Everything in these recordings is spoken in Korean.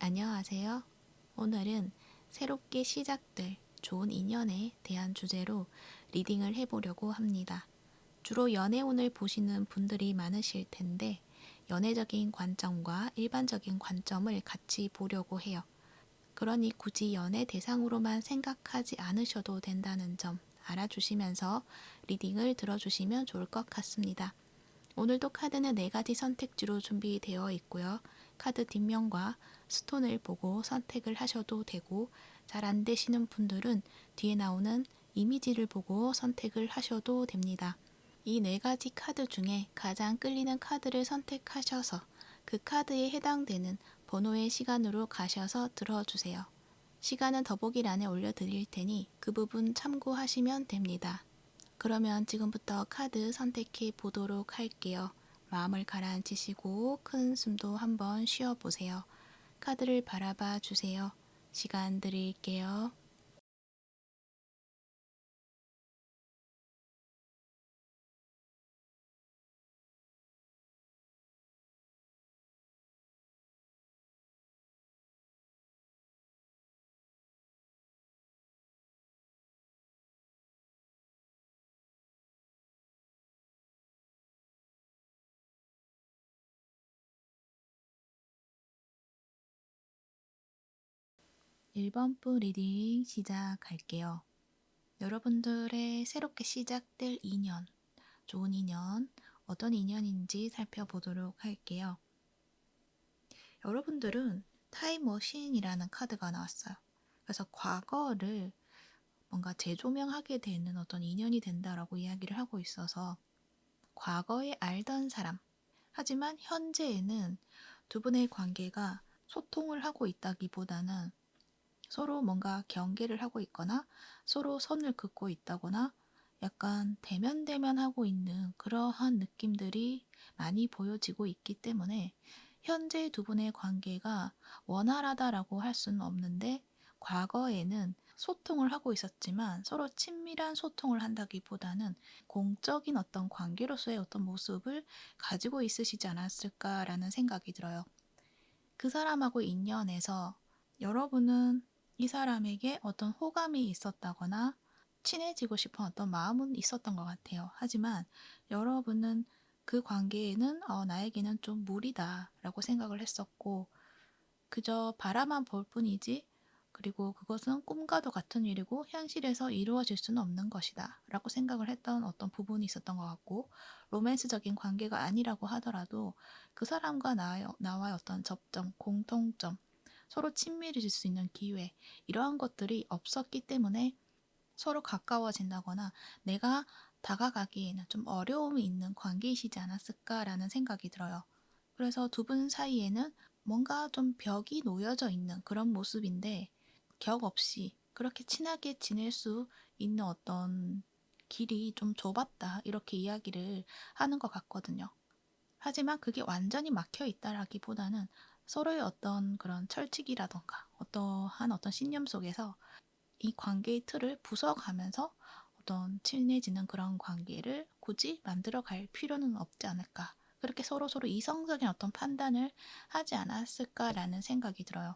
안녕하세요. 오늘은 새롭게 시작될 좋은 인연에 대한 주제로 리딩을 해보려고 합니다. 주로 연애운을 보시는 분들이 많으실 텐데 연애적인 관점과 일반적인 관점을 같이 보려고 해요. 그러니 굳이 연애 대상으로만 생각하지 않으셔도 된다는 점 알아주시면서 리딩을 들어주시면 좋을 것 같습니다. 오늘도 카드는 4가지 선택지로 준비되어 있고요. 카드 뒷면과 스톤을 보고 선택을 하셔도 되고, 잘 안 되시는 분들은 뒤에 나오는 이미지를 보고 선택을 하셔도 됩니다. 이 4가지 카드 중에 가장 끌리는 카드를 선택하셔서 그 카드에 해당되는 번호의 시간으로 가셔서 들어주세요. 시간은 더보기란에 올려드릴 테니 그 부분 참고하시면 됩니다. 그러면 지금부터 카드 선택해 보도록 할게요. 마음을 가라앉히시고 큰 숨도 한번 쉬어보세요. 카드를 바라봐 주세요. 시간 드릴게요. 1번 분 리딩 시작할게요. 여러분들의 새롭게 시작될 인연, 좋은 인연, 어떤 인연인지 살펴보도록 할게요. 여러분들은 타임머신이라는 카드가 나왔어요. 그래서 과거를 뭔가 재조명하게 되는 어떤 인연이 된다라고 이야기를 하고 있어서 과거에 알던 사람, 하지만 현재에는 두 분의 관계가 소통을 하고 있다기보다는 서로 뭔가 경계를 하고 있거나 서로 선을 긋고 있다거나 약간 대면대면하고 있는 그러한 느낌들이 많이 보여지고 있기 때문에 현재 두 분의 관계가 원활하다라고 할 수는 없는데 과거에는 소통을 하고 있었지만 서로 친밀한 소통을 한다기보다는 공적인 어떤 관계로서의 어떤 모습을 가지고 있으시지 않았을까라는 생각이 들어요. 그 사람하고 인연에서 여러분은 이 사람에게 어떤 호감이 있었다거나 친해지고 싶은 어떤 마음은 있었던 것 같아요. 하지만 여러분은 그 관계에는 나에게는 좀 무리다 라고 생각을 했었고 그저 바라만 볼 뿐이지 그리고 그것은 꿈과도 같은 일이고 현실에서 이루어질 수는 없는 것이다 라고 생각을 했던 어떤 부분이 있었던 것 같고 로맨스적인 관계가 아니라고 하더라도 그 사람과 나와의 어떤 접점, 공통점, 서로 친밀해질 수 있는 기회 이러한 것들이 없었기 때문에 서로 가까워진다거나 내가 다가가기에는 좀 어려움이 있는 관계이시지 않았을까라는 생각이 들어요. 그래서 두 분 사이에는 뭔가 좀 벽이 놓여져 있는 그런 모습인데 격 없이 그렇게 친하게 지낼 수 있는 어떤 길이 좀 좁았다 이렇게 이야기를 하는 것 같거든요. 하지만 그게 완전히 막혀 있다라기보다는 서로의 어떤 그런 철칙이라던가 어떠한 어떤 신념 속에서 이 관계의 틀을 부숴가면서 어떤 친해지는 그런 관계를 굳이 만들어 갈 필요는 없지 않을까. 그렇게 서로서로 이성적인 어떤 판단을 하지 않았을까라는 생각이 들어요.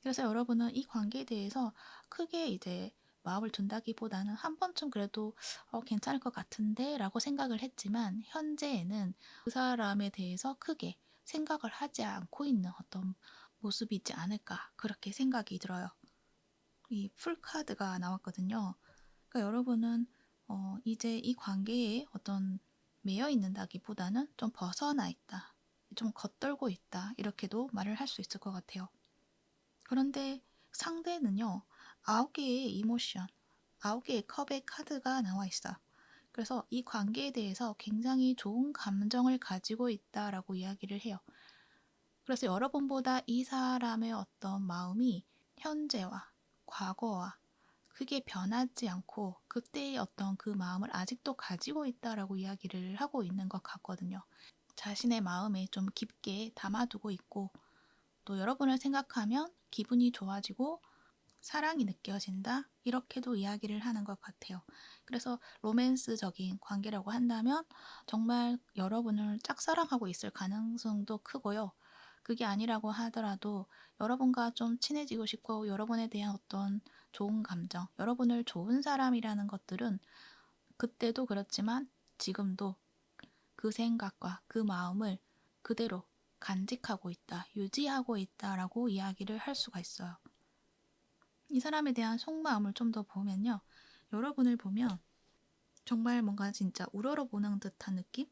그래서 여러분은 이 관계에 대해서 크게 이제 마음을 둔다기보다는 한 번쯤 그래도 괜찮을 것 같은데 라고 생각을 했지만 현재에는 그 사람에 대해서 크게 생각을 하지 않고 있는 어떤 모습이지 않을까 그렇게 생각이 들어요. 이 풀카드가 나왔거든요. 그러니까 여러분은 이제 이 관계에 어떤 매여 있는다기보다는 좀 벗어나 있다. 좀 겉돌고 있다. 이렇게도 말을 할 수 있을 것 같아요. 그런데 상대는요. 9개의 이모션, 9개의 컵의 카드가 나와 있어요. 그래서 이 관계에 대해서 굉장히 좋은 감정을 가지고 있다라고 이야기를 해요. 그래서 여러분보다 이 사람의 어떤 마음이 현재와 과거와 크게 변하지 않고 그때의 어떤 그 마음을 아직도 가지고 있다라고 이야기를 하고 있는 것 같거든요. 자신의 마음에 좀 깊게 담아두고 있고 또 여러분을 생각하면 기분이 좋아지고 사랑이 느껴진다 이렇게도 이야기를 하는 것 같아요. 그래서 로맨스적인 관계라고 한다면 정말 여러분을 짝사랑하고 있을 가능성도 크고요. 그게 아니라고 하더라도 여러분과 좀 친해지고 싶고 여러분에 대한 어떤 좋은 감정, 여러분을 좋은 사람이라는 것들은 그때도 그렇지만 지금도 그 생각과 그 마음을 그대로 간직하고 있다, 유지하고 있다라고 이야기를 할 수가 있어요. 이 사람에 대한 속마음을 좀 더 보면요. 여러분을 보면 정말 뭔가 진짜 우러러보는 듯한 느낌?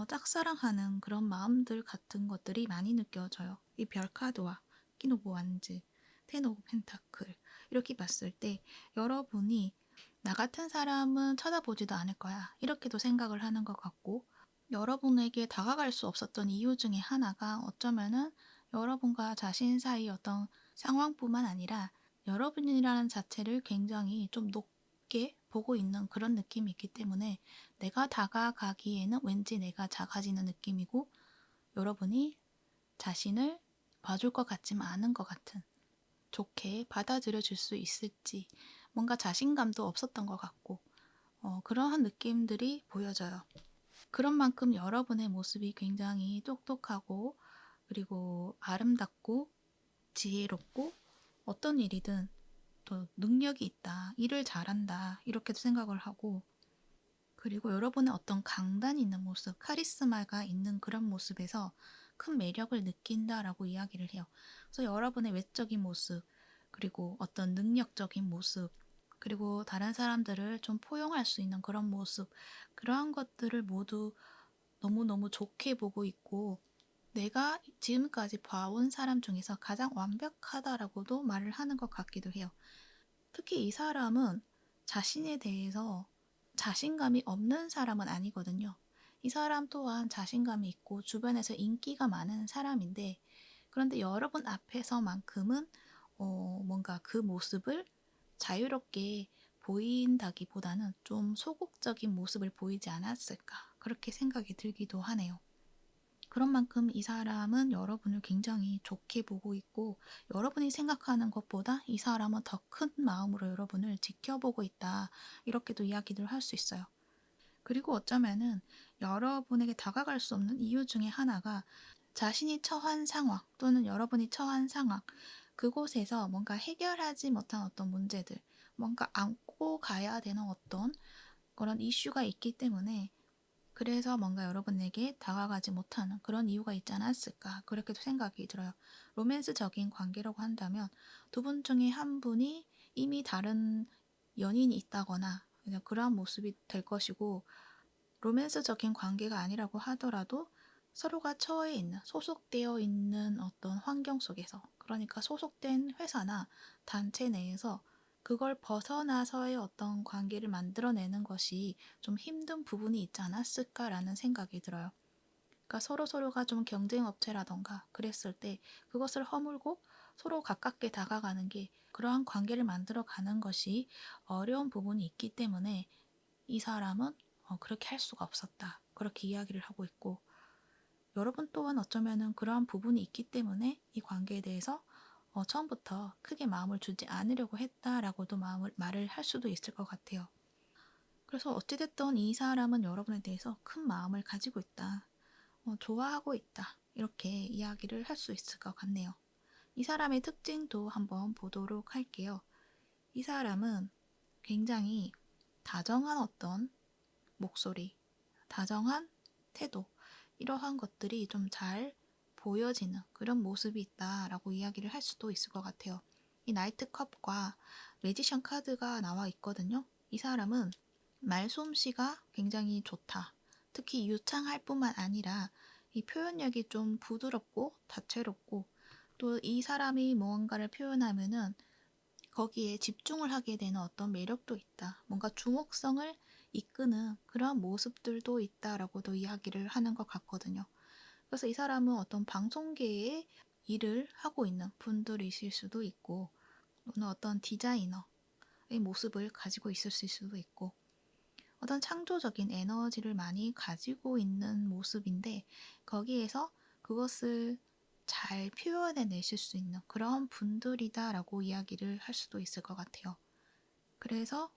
짝사랑하는 그런 마음들 같은 것들이 많이 느껴져요. 이 별카드와 키노보 완즈, 텐 오브 펜타클 이렇게 봤을 때 여러분이 나 같은 사람은 쳐다보지도 않을 거야 이렇게도 생각을 하는 것 같고, 여러분에게 다가갈 수 없었던 이유 중에 하나가 어쩌면은 여러분과 자신 사이 어떤 상황뿐만 아니라 여러분이라는 자체를 굉장히 좀 높게 보고 있는 그런 느낌이 있기 때문에 내가 다가가기에는 왠지 내가 작아지는 느낌이고, 여러분이 자신을 봐줄 것 같지만 않은 것 같은, 좋게 받아들여 줄 수 있을지 뭔가 자신감도 없었던 것 같고, 그러한 느낌들이 보여져요. 그런 만큼 여러분의 모습이 굉장히 똑똑하고 그리고 아름답고 지혜롭고 어떤 일이든 또 능력이 있다, 일을 잘한다 이렇게도 생각을 하고, 그리고 여러분의 어떤 강단 있는 모습, 카리스마가 있는 그런 모습에서 큰 매력을 느낀다라고 이야기를 해요. 그래서 여러분의 외적인 모습, 그리고 어떤 능력적인 모습, 그리고 다른 사람들을 좀 포용할 수 있는 그런 모습, 그러한 것들을 모두 너무너무 좋게 보고 있고, 내가 지금까지 봐온 사람 중에서 가장 완벽하다라고도 말을 하는 것 같기도 해요. 특히 이 사람은 자신에 대해서 자신감이 없는 사람은 아니거든요. 이 사람 또한 자신감이 있고 주변에서 인기가 많은 사람인데, 그런데 여러분 앞에서만큼은 뭔가 그 모습을 자유롭게 보인다기보다는 좀 소극적인 모습을 보이지 않았을까 그렇게 생각이 들기도 하네요. 그런 만큼 이 사람은 여러분을 굉장히 좋게 보고 있고, 여러분이 생각하는 것보다 이 사람은 더 큰 마음으로 여러분을 지켜보고 있다 이렇게도 이야기를 할 수 있어요. 그리고 어쩌면은 여러분에게 다가갈 수 없는 이유 중에 하나가 자신이 처한 상황 또는 여러분이 처한 상황, 그곳에서 뭔가 해결하지 못한 어떤 문제들, 뭔가 안고 가야 되는 어떤 그런 이슈가 있기 때문에, 그래서 뭔가 여러분에게 다가가지 못하는 그런 이유가 있지 않았을까 그렇게도 생각이 들어요. 로맨스적인 관계라고 한다면 두 분 중에 한 분이 이미 다른 연인이 있다거나 그냥 그러한 모습이 될 것이고, 로맨스적인 관계가 아니라고 하더라도 서로가 처해 있는, 소속되어 있는 어떤 환경 속에서, 그러니까 소속된 회사나 단체 내에서 그걸 벗어나서의 어떤 관계를 만들어내는 것이 좀 힘든 부분이 있지 않았을까라는 생각이 들어요. 그러니까 서로서로가 좀 경쟁 업체라던가 그랬을 때 그것을 허물고 서로 가깝게 다가가는 게, 그러한 관계를 만들어 가는 것이 어려운 부분이 있기 때문에 이 사람은 그렇게 할 수가 없었다 그렇게 이야기를 하고 있고, 여러분 또한 어쩌면은 그러한 부분이 있기 때문에 이 관계에 대해서 처음부터 크게 마음을 주지 않으려고 했다라고도 말을 할 수도 있을 것 같아요. 그래서 어찌됐든 이 사람은 여러분에 대해서 큰 마음을 가지고 있다, 좋아하고 있다 이렇게 이야기를 할 수 있을 것 같네요. 이 사람의 특징도 한번 보도록 할게요. 이 사람은 굉장히 다정한 어떤 목소리, 다정한 태도, 이러한 것들이 좀 잘 보여지는 그런 모습이 있다라고 이야기를 할 수도 있을 것 같아요. 이 나이트 컵과 매지션 카드가 나와 있거든요. 이 사람은 말솜씨가 굉장히 좋다. 특히 유창할 뿐만 아니라 이 표현력이 좀 부드럽고 다채롭고, 또 이 사람이 무언가를 표현하면은 거기에 집중을 하게 되는 어떤 매력도 있다. 뭔가 주목성을 이끄는 그러한 모습들도 있다라고도 이야기를 하는 것 같거든요. 그래서 이 사람은 어떤 방송계에 일을 하고 있는 분들이실 수도 있고, 또는 어떤 디자이너의 모습을 가지고 있을 수도 있고, 어떤 창조적인 에너지를 많이 가지고 있는 모습인데, 거기에서 그것을 잘 표현해 내실 수 있는 그런 분들이다라고 이야기를 할 수도 있을 것 같아요. 그래서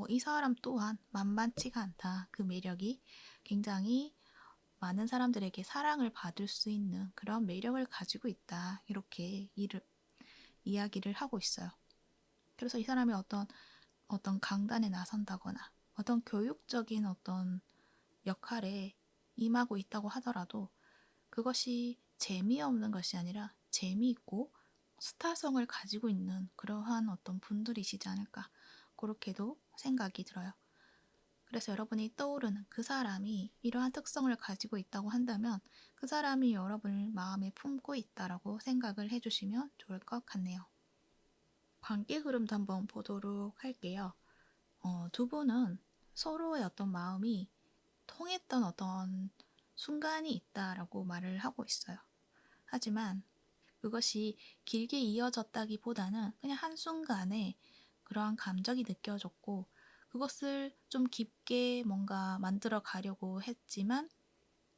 이 사람 또한 만만치가 않다. 그 매력이 굉장히 많은 사람들에게 사랑을 받을 수 있는 그런 매력을 가지고 있다. 이렇게 이야기를 하고 있어요. 그래서 이 사람이 어떤 강단에 나선다거나 어떤 교육적인 어떤 역할에 임하고 있다고 하더라도 그것이 재미없는 것이 아니라 재미있고 스타성을 가지고 있는 그러한 어떤 분들이시지 않을까 그렇게도 생각이 들어요. 그래서 여러분이 떠오르는 그 사람이 이러한 특성을 가지고 있다고 한다면 그 사람이 여러분을 마음에 품고 있다라고 생각을 해주시면 좋을 것 같네요. 관계 흐름도 한번 보도록 할게요. 두 분은 서로의 어떤 마음이 통했던 어떤 순간이 있다라고 말을 하고 있어요. 하지만 그것이 길게 이어졌다기보다는 그냥 한순간에 그러한 감정이 느껴졌고 그것을 좀 깊게 뭔가 만들어 가려고 했지만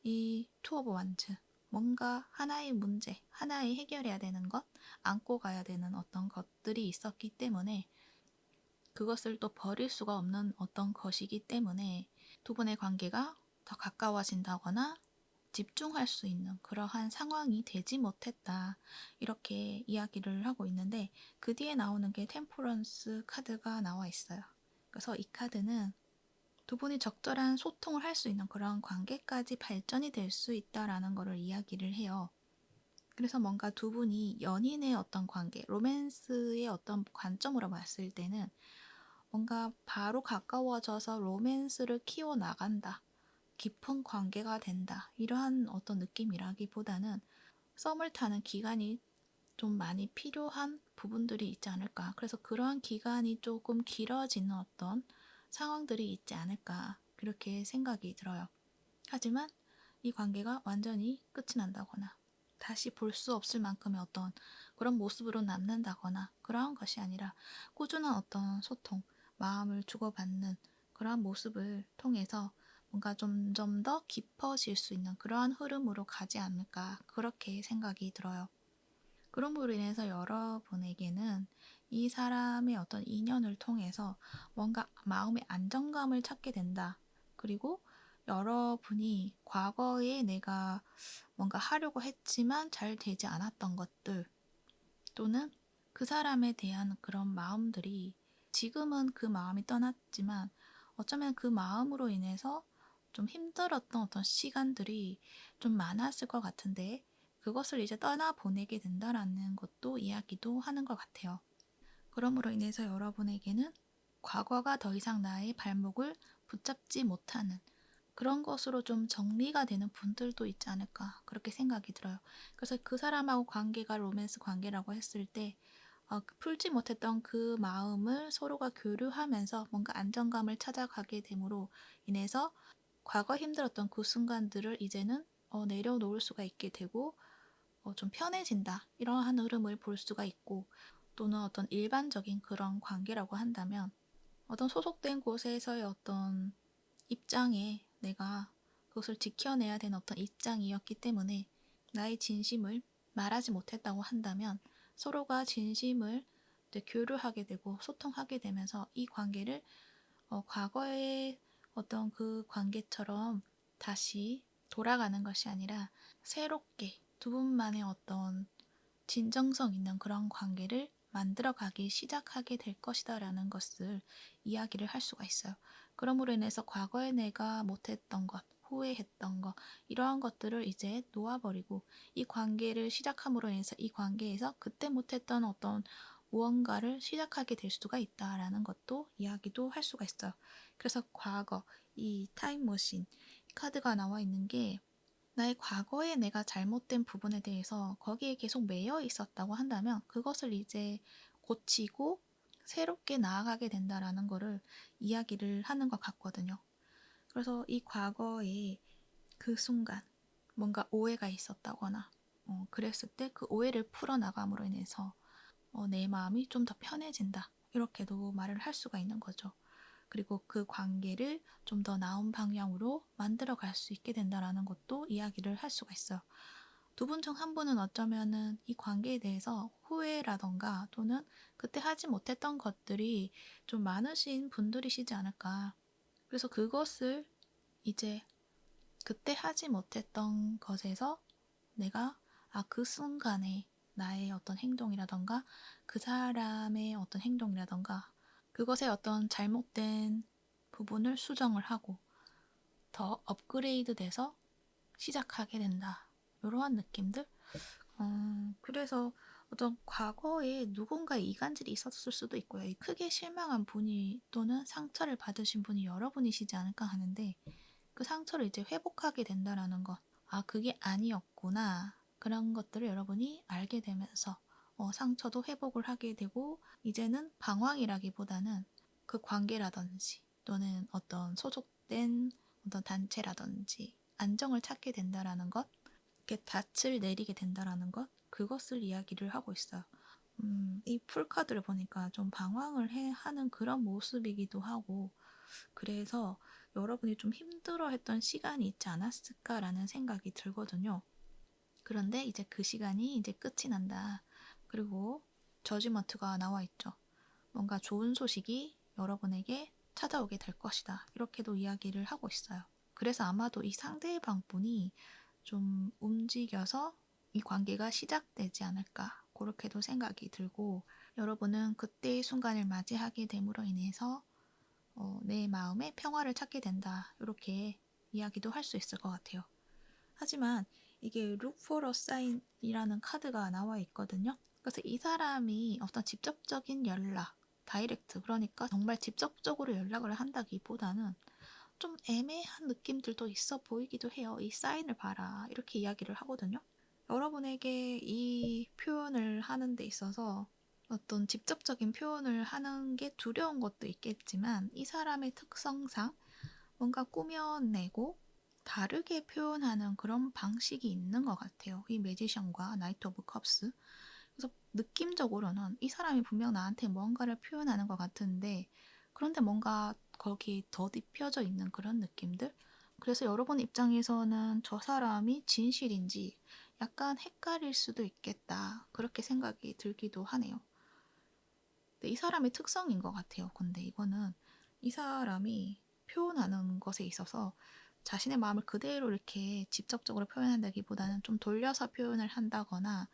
이 투 오브 완즈 뭔가 하나의 문제, 하나의 해결해야 되는 것, 안고 가야 되는 어떤 것들이 있었기 때문에 그것을 또 버릴 수가 없는 어떤 것이기 때문에 두 분의 관계가 더 가까워진다거나 집중할 수 있는 그러한 상황이 되지 못했다. 이렇게 이야기를 하고 있는데 그 뒤에 나오는 게 템퍼런스 카드가 나와 있어요. 그래서 이 카드는 두 분이 적절한 소통을 할 수 있는 그런 관계까지 발전이 될 수 있다라는 것을 이야기를 해요. 그래서 뭔가 두 분이 연인의 어떤 관계, 로맨스의 어떤 관점으로 봤을 때는 뭔가 바로 가까워져서 로맨스를 키워나간다. 깊은 관계가 된다. 이러한 어떤 느낌이라기보다는 썸을 타는 기간이 좀 많이 필요한 부분들이 있지 않을까. 그래서 그러한 기간이 조금 길어지는 어떤 상황들이 있지 않을까. 그렇게 생각이 들어요. 하지만 이 관계가 완전히 끝이 난다거나 다시 볼 수 없을 만큼의 어떤 그런 모습으로 남는다거나 그러한 것이 아니라 꾸준한 어떤 소통, 마음을 주고받는 그러한 모습을 통해서 뭔가 점점 더 깊어질 수 있는 그러한 흐름으로 가지 않을까 그렇게 생각이 들어요. 그럼으로 인해서 여러분에게는 이 사람의 어떤 인연을 통해서 뭔가 마음의 안정감을 찾게 된다. 그리고 여러분이 과거에 내가 뭔가 하려고 했지만 잘 되지 않았던 것들 또는 그 사람에 대한 그런 마음들이 지금은 그 마음이 떠났지만 어쩌면 그 마음으로 인해서 좀 힘들었던 어떤 시간들이 좀 많았을 것 같은데 그것을 이제 떠나보내게 된다라는 것도 이야기도 하는 것 같아요. 그러므로 인해서 여러분에게는 과거가 더 이상 나의 발목을 붙잡지 못하는 그런 것으로 좀 정리가 되는 분들도 있지 않을까 그렇게 생각이 들어요. 그래서 그 사람하고 관계가 로맨스 관계라고 했을 때 풀지 못했던 그 마음을 서로가 교류하면서 뭔가 안정감을 찾아가게 됨으로 인해서 과거 힘들었던 그 순간들을 이제는 내려놓을 수가 있게 되고 좀 편해진다. 이러한 흐름을 볼 수가 있고 또는 어떤 일반적인 그런 관계라고 한다면 어떤 소속된 곳에서의 어떤 입장에 내가 그것을 지켜내야 되는 어떤 입장이었기 때문에 나의 진심을 말하지 못했다고 한다면 서로가 진심을 이제 교류하게 되고 소통하게 되면서 이 관계를 과거의 어떤 그 관계처럼 다시 돌아가는 것이 아니라 새롭게 두 분만의 어떤 진정성 있는 그런 관계를 만들어가기 시작하게 될 것이다라는 것을 이야기를 할 수가 있어요. 그러므로 인해서 과거에 내가 못했던 것, 후회했던 것, 이러한 것들을 이제 놓아버리고 이 관계를 시작함으로 인해서 이 관계에서 그때 못했던 어떤 무언가를 시작하게 될 수가 있다라는 것도 이야기도 할 수가 있어요. 그래서 과거, 이 타임머신 카드가 나와 있는 게 나의 과거에 내가 잘못된 부분에 대해서 거기에 계속 매여 있었다고 한다면 그것을 이제 고치고 새롭게 나아가게 된다라는 거를 이야기를 하는 것 같거든요. 그래서 이 과거에 그 순간 뭔가 오해가 있었다거나 그랬을 때 그 오해를 풀어나감으로 인해서 내 마음이 좀 더 편해진다. 이렇게도 말을 할 수가 있는 거죠. 그리고 그 관계를 좀 더 나은 방향으로 만들어 갈 수 있게 된다라는 것도 이야기를 할 수가 있어요. 두 분 중 한 분은 어쩌면은 이 관계에 대해서 후회라던가 또는 그때 하지 못했던 것들이 좀 많으신 분들이시지 않을까. 그래서 그것을 이제 그때 하지 못했던 것에서 내가 그 순간에 나의 어떤 행동이라던가 그 사람의 어떤 행동이라던가 그것의 어떤 잘못된 부분을 수정을 하고 더 업그레이드 돼서 시작하게 된다. 이러한 느낌들? 그래서 어떤 과거에 누군가의 이간질이 있었을 수도 있고요. 크게 실망한 분이 또는 상처를 받으신 분이 여러분이시지 않을까 하는데 그 상처를 이제 회복하게 된다라는 것. 그게 아니었구나. 그런 것들을 여러분이 알게 되면서 상처도 회복을 하게 되고 이제는 방황이라기보다는 그 관계라든지 또는 어떤 소속된 어떤 단체라든지 안정을 찾게 된다라는 것, 이렇게 닻을 내리게 된다라는 것, 그것을 이야기를 하고 있어요. 이 풀카드를 보니까 좀 방황을 하는 그런 모습이기도 하고, 그래서 여러분이 좀 힘들어했던 시간이 있지 않았을까라는 생각이 들거든요. 그런데 이제 그 시간이 이제 끝이 난다. 그리고 저지먼트가 나와 있죠. 뭔가 좋은 소식이 여러분에게 찾아오게 될 것이다. 이렇게도 이야기를 하고 있어요. 그래서 아마도 이 상대방 분이 좀 움직여서 이 관계가 시작되지 않을까. 그렇게도 생각이 들고 여러분은 그때의 순간을 맞이하게 됨으로 인해서 내 마음의 평화를 찾게 된다. 이렇게 이야기도 할 수 있을 것 같아요. 하지만 이게 Look for a sign이라는 카드가 나와 있거든요. 그래서 이 사람이 어떤 직접적인 연락, 다이렉트, 그러니까 정말 직접적으로 연락을 한다기보다는 좀 애매한 느낌들도 있어 보이기도 해요. 이 사인을 봐라. 이렇게 이야기를 하거든요. 여러분에게 이 표현을 하는 데 있어서 어떤 직접적인 표현을 하는 게 두려운 것도 있겠지만 이 사람의 특성상 뭔가 꾸며내고 다르게 표현하는 그런 방식이 있는 것 같아요. 이 매지션과 나이트 오브 컵스. 그래서 느낌적으로는 이 사람이 분명 나한테 뭔가를 표현하는 것 같은데 그런데 뭔가 거기 더 입혀져 있는 그런 느낌들? 그래서 여러분 입장에서는 저 사람이 진실인지 약간 헷갈릴 수도 있겠다. 그렇게 생각이 들기도 하네요. 이 사람의 특성인 것 같아요. 근데 이거는 이 사람이 표현하는 것에 있어서 자신의 마음을 그대로 이렇게 직접적으로 표현한다기보다는 좀 돌려서 표현을 한다거나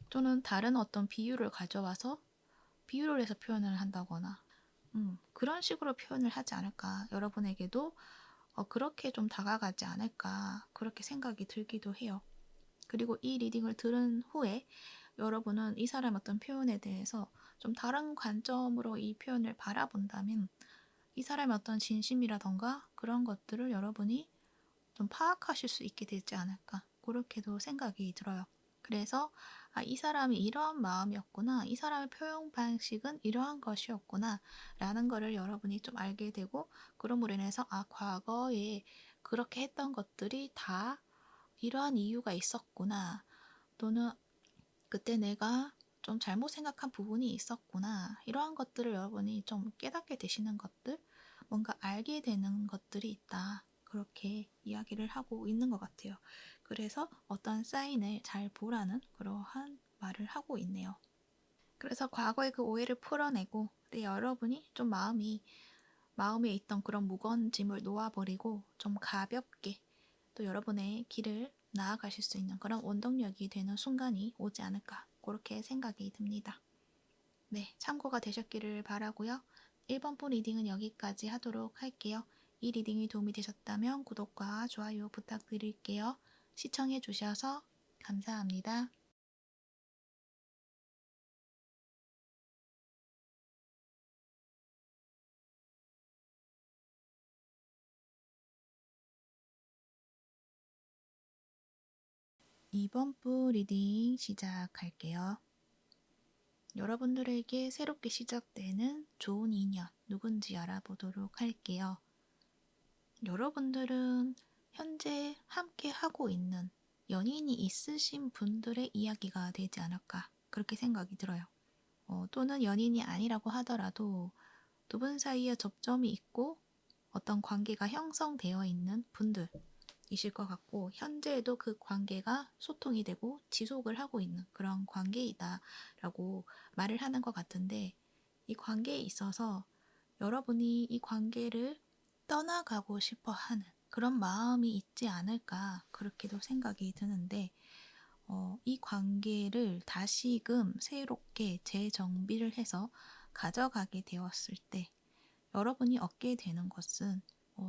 또는 다른 어떤 비유를 가져와서 비유를 해서 표현을 한다거나 그런 식으로 표현을 하지 않을까. 여러분에게도 그렇게 좀 다가가지 않을까. 그렇게 생각이 들기도 해요. 그리고 이 리딩을 들은 후에 여러분은 이 사람의 어떤 표현에 대해서 좀 다른 관점으로 이 표현을 바라본다면 이 사람의 어떤 진심이라던가 그런 것들을 여러분이 좀 파악하실 수 있게 되지 않을까. 그렇게도 생각이 들어요. 그래서 이 사람이 이러한 마음이었구나. 이 사람의 표현 방식은 이러한 것이었구나. 라는 거를 여러분이 좀 알게 되고 그럼으로 인해서 과거에 그렇게 했던 것들이 다 이러한 이유가 있었구나. 또는 그때 내가 좀 잘못 생각한 부분이 있었구나. 이러한 것들을 여러분이 좀 깨닫게 되시는 것들, 뭔가 알게 되는 것들이 있다. 그렇게 이야기를 하고 있는 것 같아요. 그래서 어떤 사인을 잘 보라는 그러한 말을 하고 있네요. 그래서 과거의 그 오해를 풀어내고 여러분이 좀 마음에 있던 그런 무거운 짐을 놓아버리고 좀 가볍게 또 여러분의 길을 나아가실 수 있는 그런 원동력이 되는 순간이 오지 않을까 그렇게 생각이 듭니다. 네, 참고가 되셨기를 바라고요. 1번분 리딩은 여기까지 하도록 할게요. 이 리딩이 도움이 되셨다면 구독과 좋아요 부탁드릴게요. 시청해 주셔서 감사합니다. 2번분 리딩 시작할게요. 여러분들에게 새롭게 시작되는 좋은 인연 누군지 알아보도록 할게요. 여러분들은 현재 함께 하고 있는 연인이 있으신 분들의 이야기가 되지 않을까 그렇게 생각이 들어요. 또는 연인이 아니라고 하더라도 두 분 사이에 접점이 있고 어떤 관계가 형성되어 있는 분들이실 것 같고 현재에도 그 관계가 소통이 되고 지속을 하고 있는 그런 관계이다 라고 말을 하는 것 같은데 이 관계에 있어서 여러분이 이 관계를 떠나가고 싶어 하는 그런 마음이 있지 않을까 그렇게도 생각이 드는데 이 관계를 다시금 새롭게 재정비를 해서 가져가게 되었을 때 여러분이 얻게 되는 것은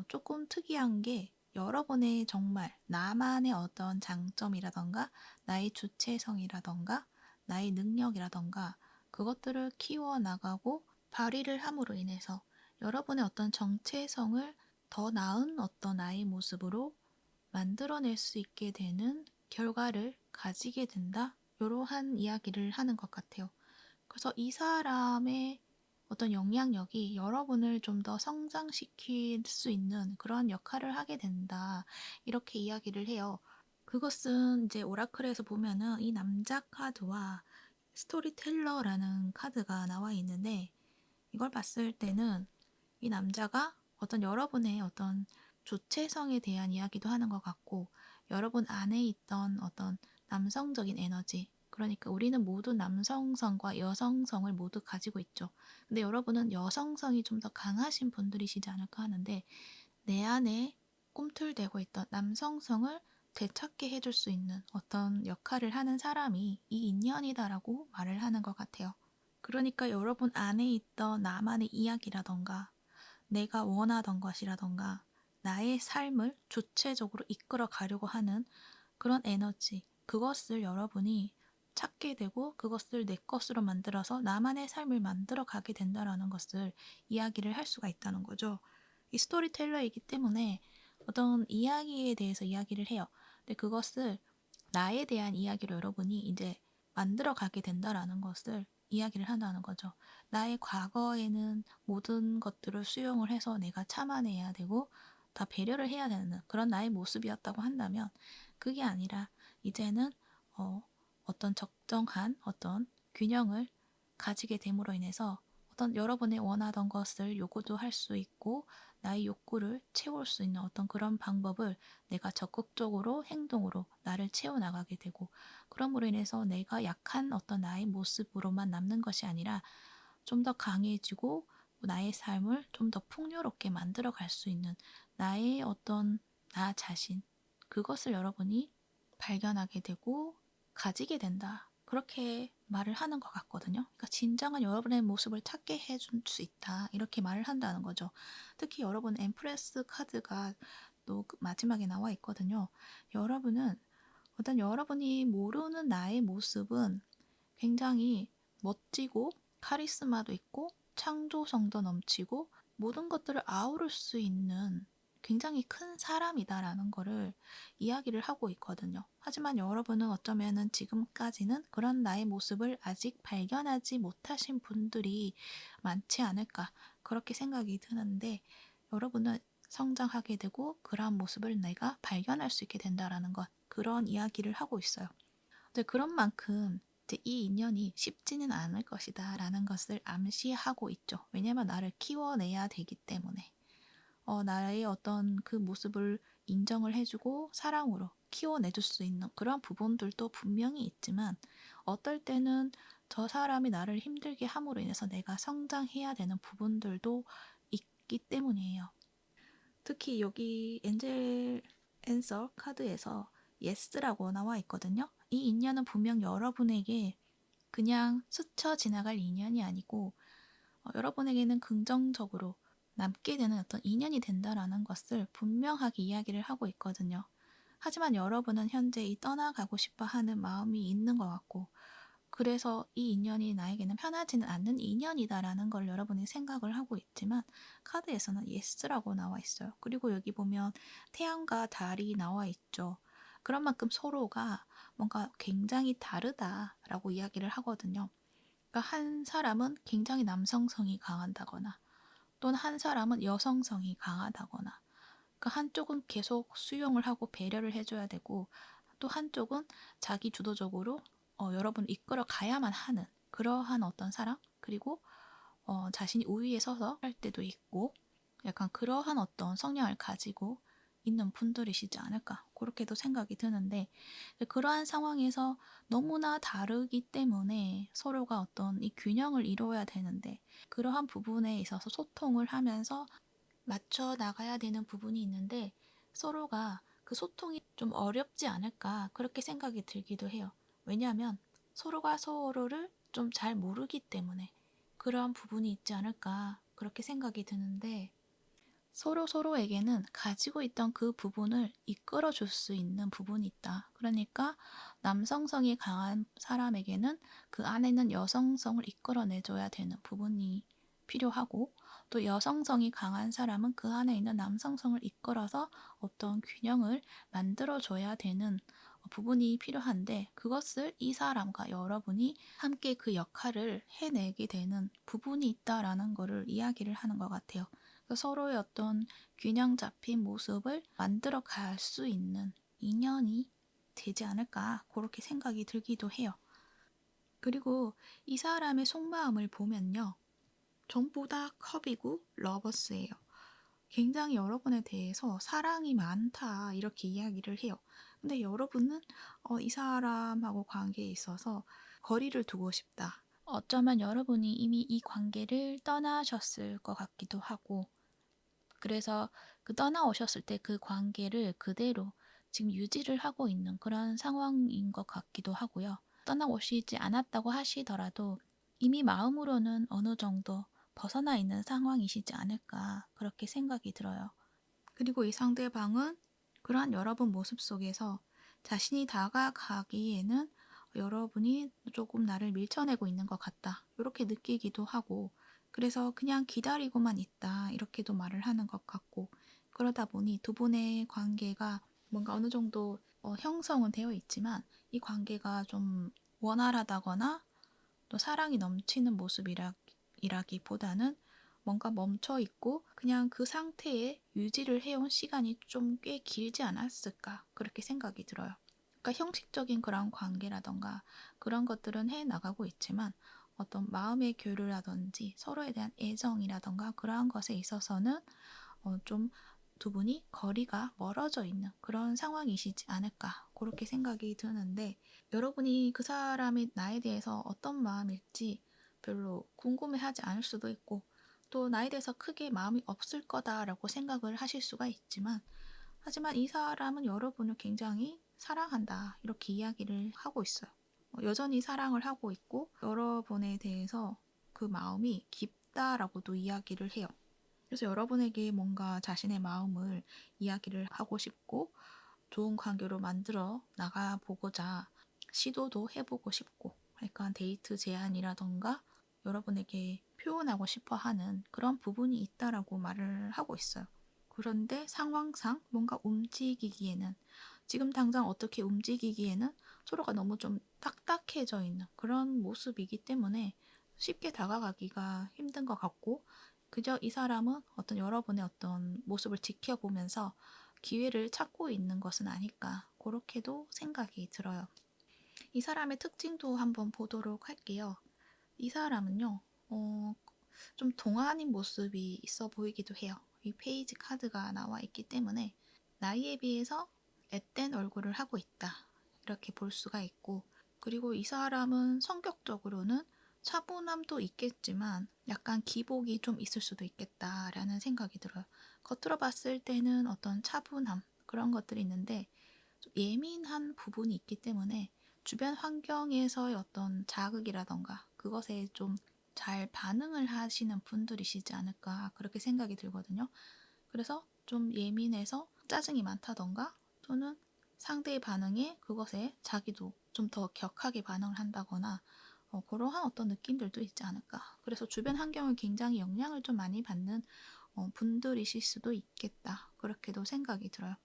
조금 특이한 게 여러분의 정말 나만의 어떤 장점이라던가 나의 주체성이라던가 나의 능력이라던가 그것들을 키워나가고 발휘를 함으로 인해서 여러분의 어떤 정체성을 더 나은 어떤 나의 모습으로 만들어낼 수 있게 되는 결과를 가지게 된다. 이러한 이야기를 하는 것 같아요. 그래서 이 사람의 어떤 영향력이 여러분을 좀 더 성장시킬 수 있는 그러한 역할을 하게 된다. 이렇게 이야기를 해요. 그것은 이제 오라클에서 보면은 이 남자 카드와 스토리텔러라는 카드가 나와 있는데 이걸 봤을 때는 이 남자가 어떤 여러분의 어떤 주체성에 대한 이야기도 하는 것 같고 여러분 안에 있던 어떤 남성적인 에너지 그러니까 우리는 모두 남성성과 여성성을 모두 가지고 있죠. 근데 여러분은 여성성이 좀 더 강하신 분들이시지 않을까 하는데 내 안에 꿈틀대고 있던 남성성을 되찾게 해줄 수 있는 어떤 역할을 하는 사람이 이 인연이다라고 말을 하는 것 같아요. 그러니까 여러분 안에 있던 나만의 이야기라던가 내가 원하던 것이라던가 나의 삶을 주체적으로 이끌어 가려고 하는 그런 에너지, 그것을 여러분이 찾게 되고 그것을 내 것으로 만들어서 나만의 삶을 만들어 가게 된다라는 것을 이야기를 할 수가 있다는 거죠. 이 스토리텔러이기 때문에 어떤 이야기에 대해서 이야기를 해요. 근데 그것을 나에 대한 이야기로 여러분이 이제 만들어 가게 된다라는 것을 이야기를 한다는 거죠. 나의 과거에는 모든 것들을 수용을 해서 내가 참아내야 되고 다 배려를 해야 되는 그런 나의 모습이었다고 한다면 그게 아니라 이제는 어떤 적정한 어떤 균형을 가지게 됨으로 인해서 어떤 여러분이 원하던 것을 요구도 할 수 있고 나의 욕구를 채울 수 있는 어떤 그런 방법을 내가 적극적으로 행동으로 나를 채워나가게 되고 그럼으로 인해서 내가 약한 어떤 나의 모습으로만 남는 것이 아니라 좀 더 강해지고 나의 삶을 좀 더 풍요롭게 만들어 갈 수 있는 나의 어떤 나 자신 그것을 여러분이 발견하게 되고 가지게 된다. 그렇게 말을 하는 것 같거든요. 그러니까 진정한 여러분의 모습을 찾게 해줄 수 있다. 이렇게 말을 한다는 거죠. 특히 여러분 엠프레스 카드가 또 마지막에 나와 있거든요. 여러분은 어떤 여러분이 모르는 나의 모습은 굉장히 멋지고 카리스마도 있고 창조성도 넘치고 모든 것들을 아우를 수 있는 굉장히 큰 사람이다라는 거를 이야기를 하고 있거든요. 하지만 여러분은 어쩌면은 지금까지는 그런 나의 모습을 아직 발견하지 못하신 분들이 많지 않을까 그렇게 생각이 드는데 여러분은 성장하게 되고 그러한 모습을 내가 발견할 수 있게 된다라는 것 그런 이야기를 하고 있어요. 근데 그런 만큼 이제 이 인연이 쉽지는 않을 것이다 라는 것을 암시하고 있죠. 왜냐면 나를 키워내야 되기 때문에 나의 어떤 그 모습을 인정을 해주고 사랑으로 키워내줄 수 있는 그런 부분들도 분명히 있지만 어떨 때는 저 사람이 나를 힘들게 함으로 인해서 내가 성장해야 되는 부분들도 있기 때문이에요. 특히 여기 엔젤 앤서 카드에서 예스라고 나와 있거든요. 이 인연은 분명 여러분에게 그냥 스쳐 지나갈 인연이 아니고 여러분에게는 긍정적으로 남게 되는 어떤 인연이 된다라는 것을 분명하게 이야기를 하고 있거든요. 하지만 여러분은 현재 이 떠나가고 싶어 하는 마음이 있는 것 같고 그래서 이 인연이 나에게는 편하지는 않는 인연이다라는 걸 여러분이 생각을 하고 있지만 카드에서는 예스라고 나와 있어요. 그리고 여기 보면 태양과 달이 나와 있죠. 그런 만큼 서로가 뭔가 굉장히 다르다라고 이야기를 하거든요. 그러니까 한 사람은 굉장히 남성성이 강하다거나 또는 한 사람은 여성성이 강하다거나 그 한쪽은 계속 수용을 하고 배려를 해줘야 되고 또 한쪽은 자기 주도적으로 여러분을 이끌어 가야만 하는 그러한 어떤 사람 그리고 자신이 우위에 서서 할 때도 있고 약간 그러한 어떤 성향을 가지고 있는 분들이시지 않을까 그렇게도 생각이 드는데 그러한 상황에서 너무나 다르기 때문에 서로가 어떤 이 균형을 이루어야 되는데 그러한 부분에 있어서 소통을 하면서 맞춰 나가야 되는 부분이 있는데 서로가 그 소통이 좀 어렵지 않을까 그렇게 생각이 들기도 해요. 왜냐하면 서로가 서로를 좀 잘 모르기 때문에 그러한 부분이 있지 않을까 그렇게 생각이 드는데 서로에게는 가지고 있던 그 부분을 이끌어 줄 수 있는 부분이 있다. 그러니까 남성성이 강한 사람에게는 그 안에 있는 여성성을 이끌어내줘야 되는 부분이 필요하고 또 여성성이 강한 사람은 그 안에 있는 남성성을 이끌어서 어떤 균형을 만들어줘야 되는 부분이 필요한데 그것을 이 사람과 여러분이 함께 그 역할을 해내게 되는 부분이 있다라는 것을 이야기를 하는 것 같아요. 서로의 어떤 균형 잡힌 모습을 만들어 갈 수 있는 인연이 되지 않을까 그렇게 생각이 들기도 해요. 그리고 이 사람의 속마음을 보면요. 전부 다 컵이고 러버스예요. 굉장히 여러분에 대해서 사랑이 많다 이렇게 이야기를 해요. 근데 여러분은 이 사람하고 관계에 있어서 거리를 두고 싶다. 어쩌면 여러분이 이미 이 관계를 떠나셨을 것 같기도 하고 그래서 그 떠나오셨을 때 그 관계를 그대로 지금 유지를 하고 있는 그런 상황인 것 같기도 하고요. 떠나오시지 않았다고 하시더라도 이미 마음으로는 어느 정도 벗어나 있는 상황이시지 않을까 그렇게 생각이 들어요. 그리고 이 상대방은 그러한 여러분 모습 속에서 자신이 다가가기에는 여러분이 조금 나를 밀쳐내고 있는 것 같다. 이렇게 느끼기도 하고 그래서 그냥 기다리고만 있다. 이렇게도 말을 하는 것 같고 그러다 보니 두 분의 관계가 뭔가 어느 정도 형성은 되어 있지만 이 관계가 좀 원활하다거나 또 사랑이 넘치는 모습이라기보다는 뭔가 멈춰 있고 그냥 그 상태에 유지를 해온 시간이 좀 꽤 길지 않았을까 그렇게 생각이 들어요. 그러니까 형식적인 그런 관계라던가 그런 것들은 해 나가고 있지만 어떤 마음의 교류라든지 서로에 대한 애정이라던가 그러한 것에 있어서는 좀 두 분이 거리가 멀어져 있는 그런 상황이시지 않을까 그렇게 생각이 드는데 여러분이 그 사람이 나에 대해서 어떤 마음일지 별로 궁금해하지 않을 수도 있고 또 나에 대해서 크게 마음이 없을 거다라고 생각을 하실 수가 있지만 하지만 이 사람은 여러분을 굉장히 사랑한다 이렇게 이야기를 하고 있어요. 여전히 사랑을 하고 있고 여러분에 대해서 그 마음이 깊다라고도 이야기를 해요. 그래서 여러분에게 뭔가 자신의 마음을 이야기를 하고 싶고 좋은 관계로 만들어 나가보고자 시도도 해보고 싶고 그러니까 데이트 제안이라던가 여러분에게 표현하고 싶어 하는 그런 부분이 있다라고 말을 하고 있어요. 그런데 상황상 뭔가 움직이기에는 지금 당장 어떻게 움직이기에는 서로가 너무 좀 딱딱해져 있는 그런 모습이기 때문에 쉽게 다가가기가 힘든 것 같고 그저 이 사람은 어떤 여러분의 어떤 모습을 지켜보면서 기회를 찾고 있는 것은 아닐까 그렇게도 생각이 들어요. 이 사람의 특징도 한번 보도록 할게요. 이 사람은요 좀 동안인 모습이 있어 보이기도 해요. 이 페이지 카드가 나와 있기 때문에 나이에 비해서 앳된 얼굴을 하고 있다 이렇게 볼 수가 있고 그리고 이 사람은 성격적으로는 차분함도 있겠지만 약간 기복이 좀 있을 수도 있겠다라는 생각이 들어요. 겉으로 봤을 때는 어떤 차분함 그런 것들이 있는데 좀 예민한 부분이 있기 때문에 주변 환경에서의 어떤 자극이라던가 그것에 좀 잘 반응을 하시는 분들이시지 않을까 그렇게 생각이 들거든요. 그래서 좀 예민해서 짜증이 많다던가 또는 상대의 반응에 그것에 자기도 좀 더 격하게 반응을 한다거나 그러한 어떤 느낌들도 있지 않을까. 그래서 주변 환경을 굉장히 영향을 좀 많이 받는 분들이실 수도 있겠다. 그렇게도 생각이 들어요.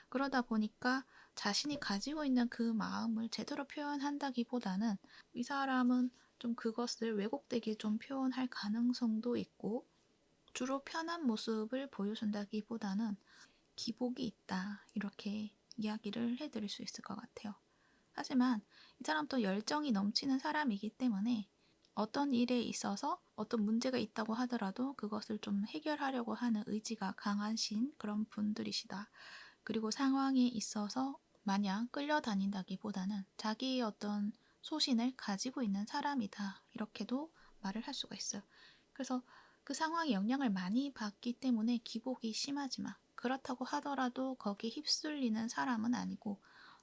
그러다 보니까 자신이 가지고 있는 그 마음을 제대로 표현한다기보다는 이 사람은 좀 그것을 왜곡되게 좀 표현할 가능성도 있고 주로 편한 모습을 보여준다기보다는 기복이 있다 이렇게 이야기를 해드릴 수 있을 것 같아요. 하지만 이 사람도 열정이 넘치는 사람이기 때문에 어떤 일에 있어서 어떤 문제가 있다고 하더라도 그것을 좀 해결하려고 하는 의지가 강하신 그런 분들이시다. 그리고 상황에 있어서 마냥 끌려다닌다기보다는 자기의 어떤 소신을 가지고 있는 사람이다. 이렇게도 말을 할 수가 있어요. 그래서 그 상황에 영향을 많이 받기 때문에 기복이 심하지만 그렇다고 하더라도 거기에 휩쓸리는 사람은 아니고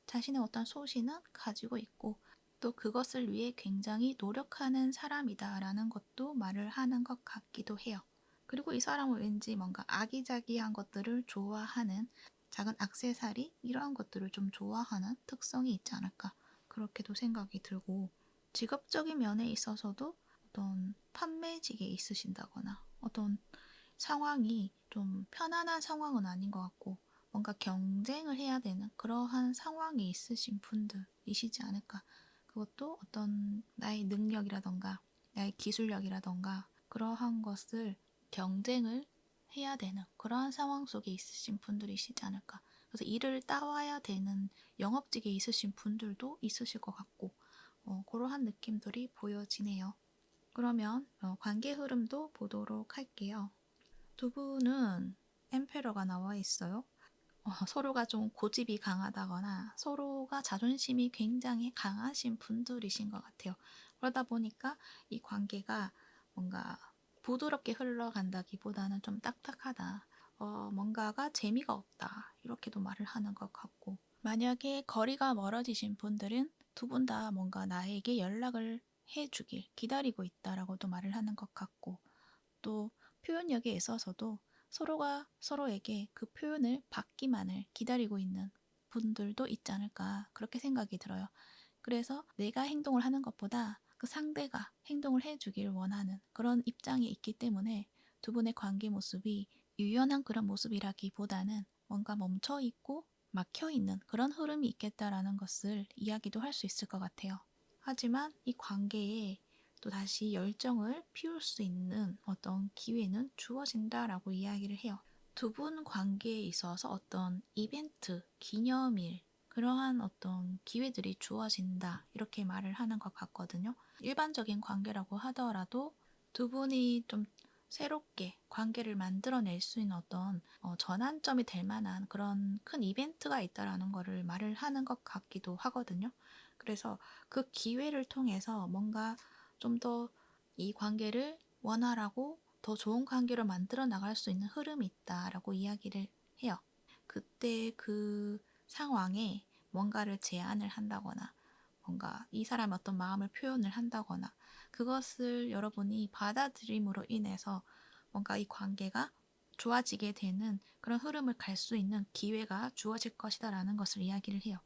자신의 어떤 소신은 가지고 있고 또 그것을 위해 굉장히 노력하는 사람이다라는 것도 말을 하는 것 같기도 해요. 그리고 이 사람은 왠지 뭔가 아기자기한 것들을 좋아하는 작은 액세서리 이러한 것들을 좀 좋아하는 특성이 있지 않을까 그렇게도 생각이 들고 직업적인 면에 있어서도 어떤 판매직에 있으신다거나 어떤 상황이 좀 편안한 상황은 아닌 것 같고 뭔가 경쟁을 해야 되는 그러한 상황이 있으신 분들이시지 않을까. 그것도 어떤 나의 능력이라던가 나의 기술력이라던가 그러한 것을 경쟁을 해야 되는 그러한 상황 속에 있으신 분들이시지 않을까. 그래서 일을 따와야 되는 영업직에 있으신 분들도 있으실 것 같고 그러한 느낌들이 보여지네요. 그러면 관계 흐름도 보도록 할게요. 두 분은 엠페러가 나와 있어요. 서로가 좀 고집이 강하다거나 서로가 자존심이 굉장히 강하신 분들이신 것 같아요. 그러다 보니까 이 관계가 뭔가 부드럽게 흘러간다기보다는 좀 딱딱하다. 뭔가가 재미가 없다. 이렇게도 말을 하는 것 같고. 만약에 거리가 멀어지신 분들은 두 분 다 뭔가 나에게 연락을 해주길 기다리고 있다라고도 말을 하는 것 같고 또 표현력에 있어서도 서로가 서로에게 그 표현을 받기만을 기다리고 있는 분들도 있지 않을까 그렇게 생각이 들어요. 그래서 내가 행동을 하는 것보다 그 상대가 행동을 해주길 원하는 그런 입장이 있기 때문에 두 분의 관계 모습이 유연한 그런 모습이라기보다는 뭔가 멈춰있고 막혀있는 그런 흐름이 있겠다라는 것을 이야기도 할 수 있을 것 같아요. 하지만 이 관계에 또 다시 열정을 피울 수 있는 어떤 기회는 주어진다라고 이야기를 해요. 두 분 관계에 있어서 어떤 이벤트, 기념일, 그러한 어떤 기회들이 주어진다 이렇게 말을 하는 것 같거든요. 일반적인 관계라고 하더라도 두 분이 좀 새롭게 관계를 만들어낼 수 있는 어떤 전환점이 될 만한 그런 큰 이벤트가 있다라는 거를 말을 하는 것 같기도 하거든요. 그래서 그 기회를 통해서 뭔가 좀 더 이 관계를 원활하고 더 좋은 관계로 만들어 나갈 수 있는 흐름이 있다라고 이야기를 해요. 그때 그 상황에 뭔가를 제안을 한다거나 뭔가 이 사람의 어떤 마음을 표현을 한다거나 그것을 여러분이 받아들임으로 인해서 뭔가 이 관계가 좋아지게 되는 그런 흐름을 갈 수 있는 기회가 주어질 것이다라는 것을 이야기를 해요.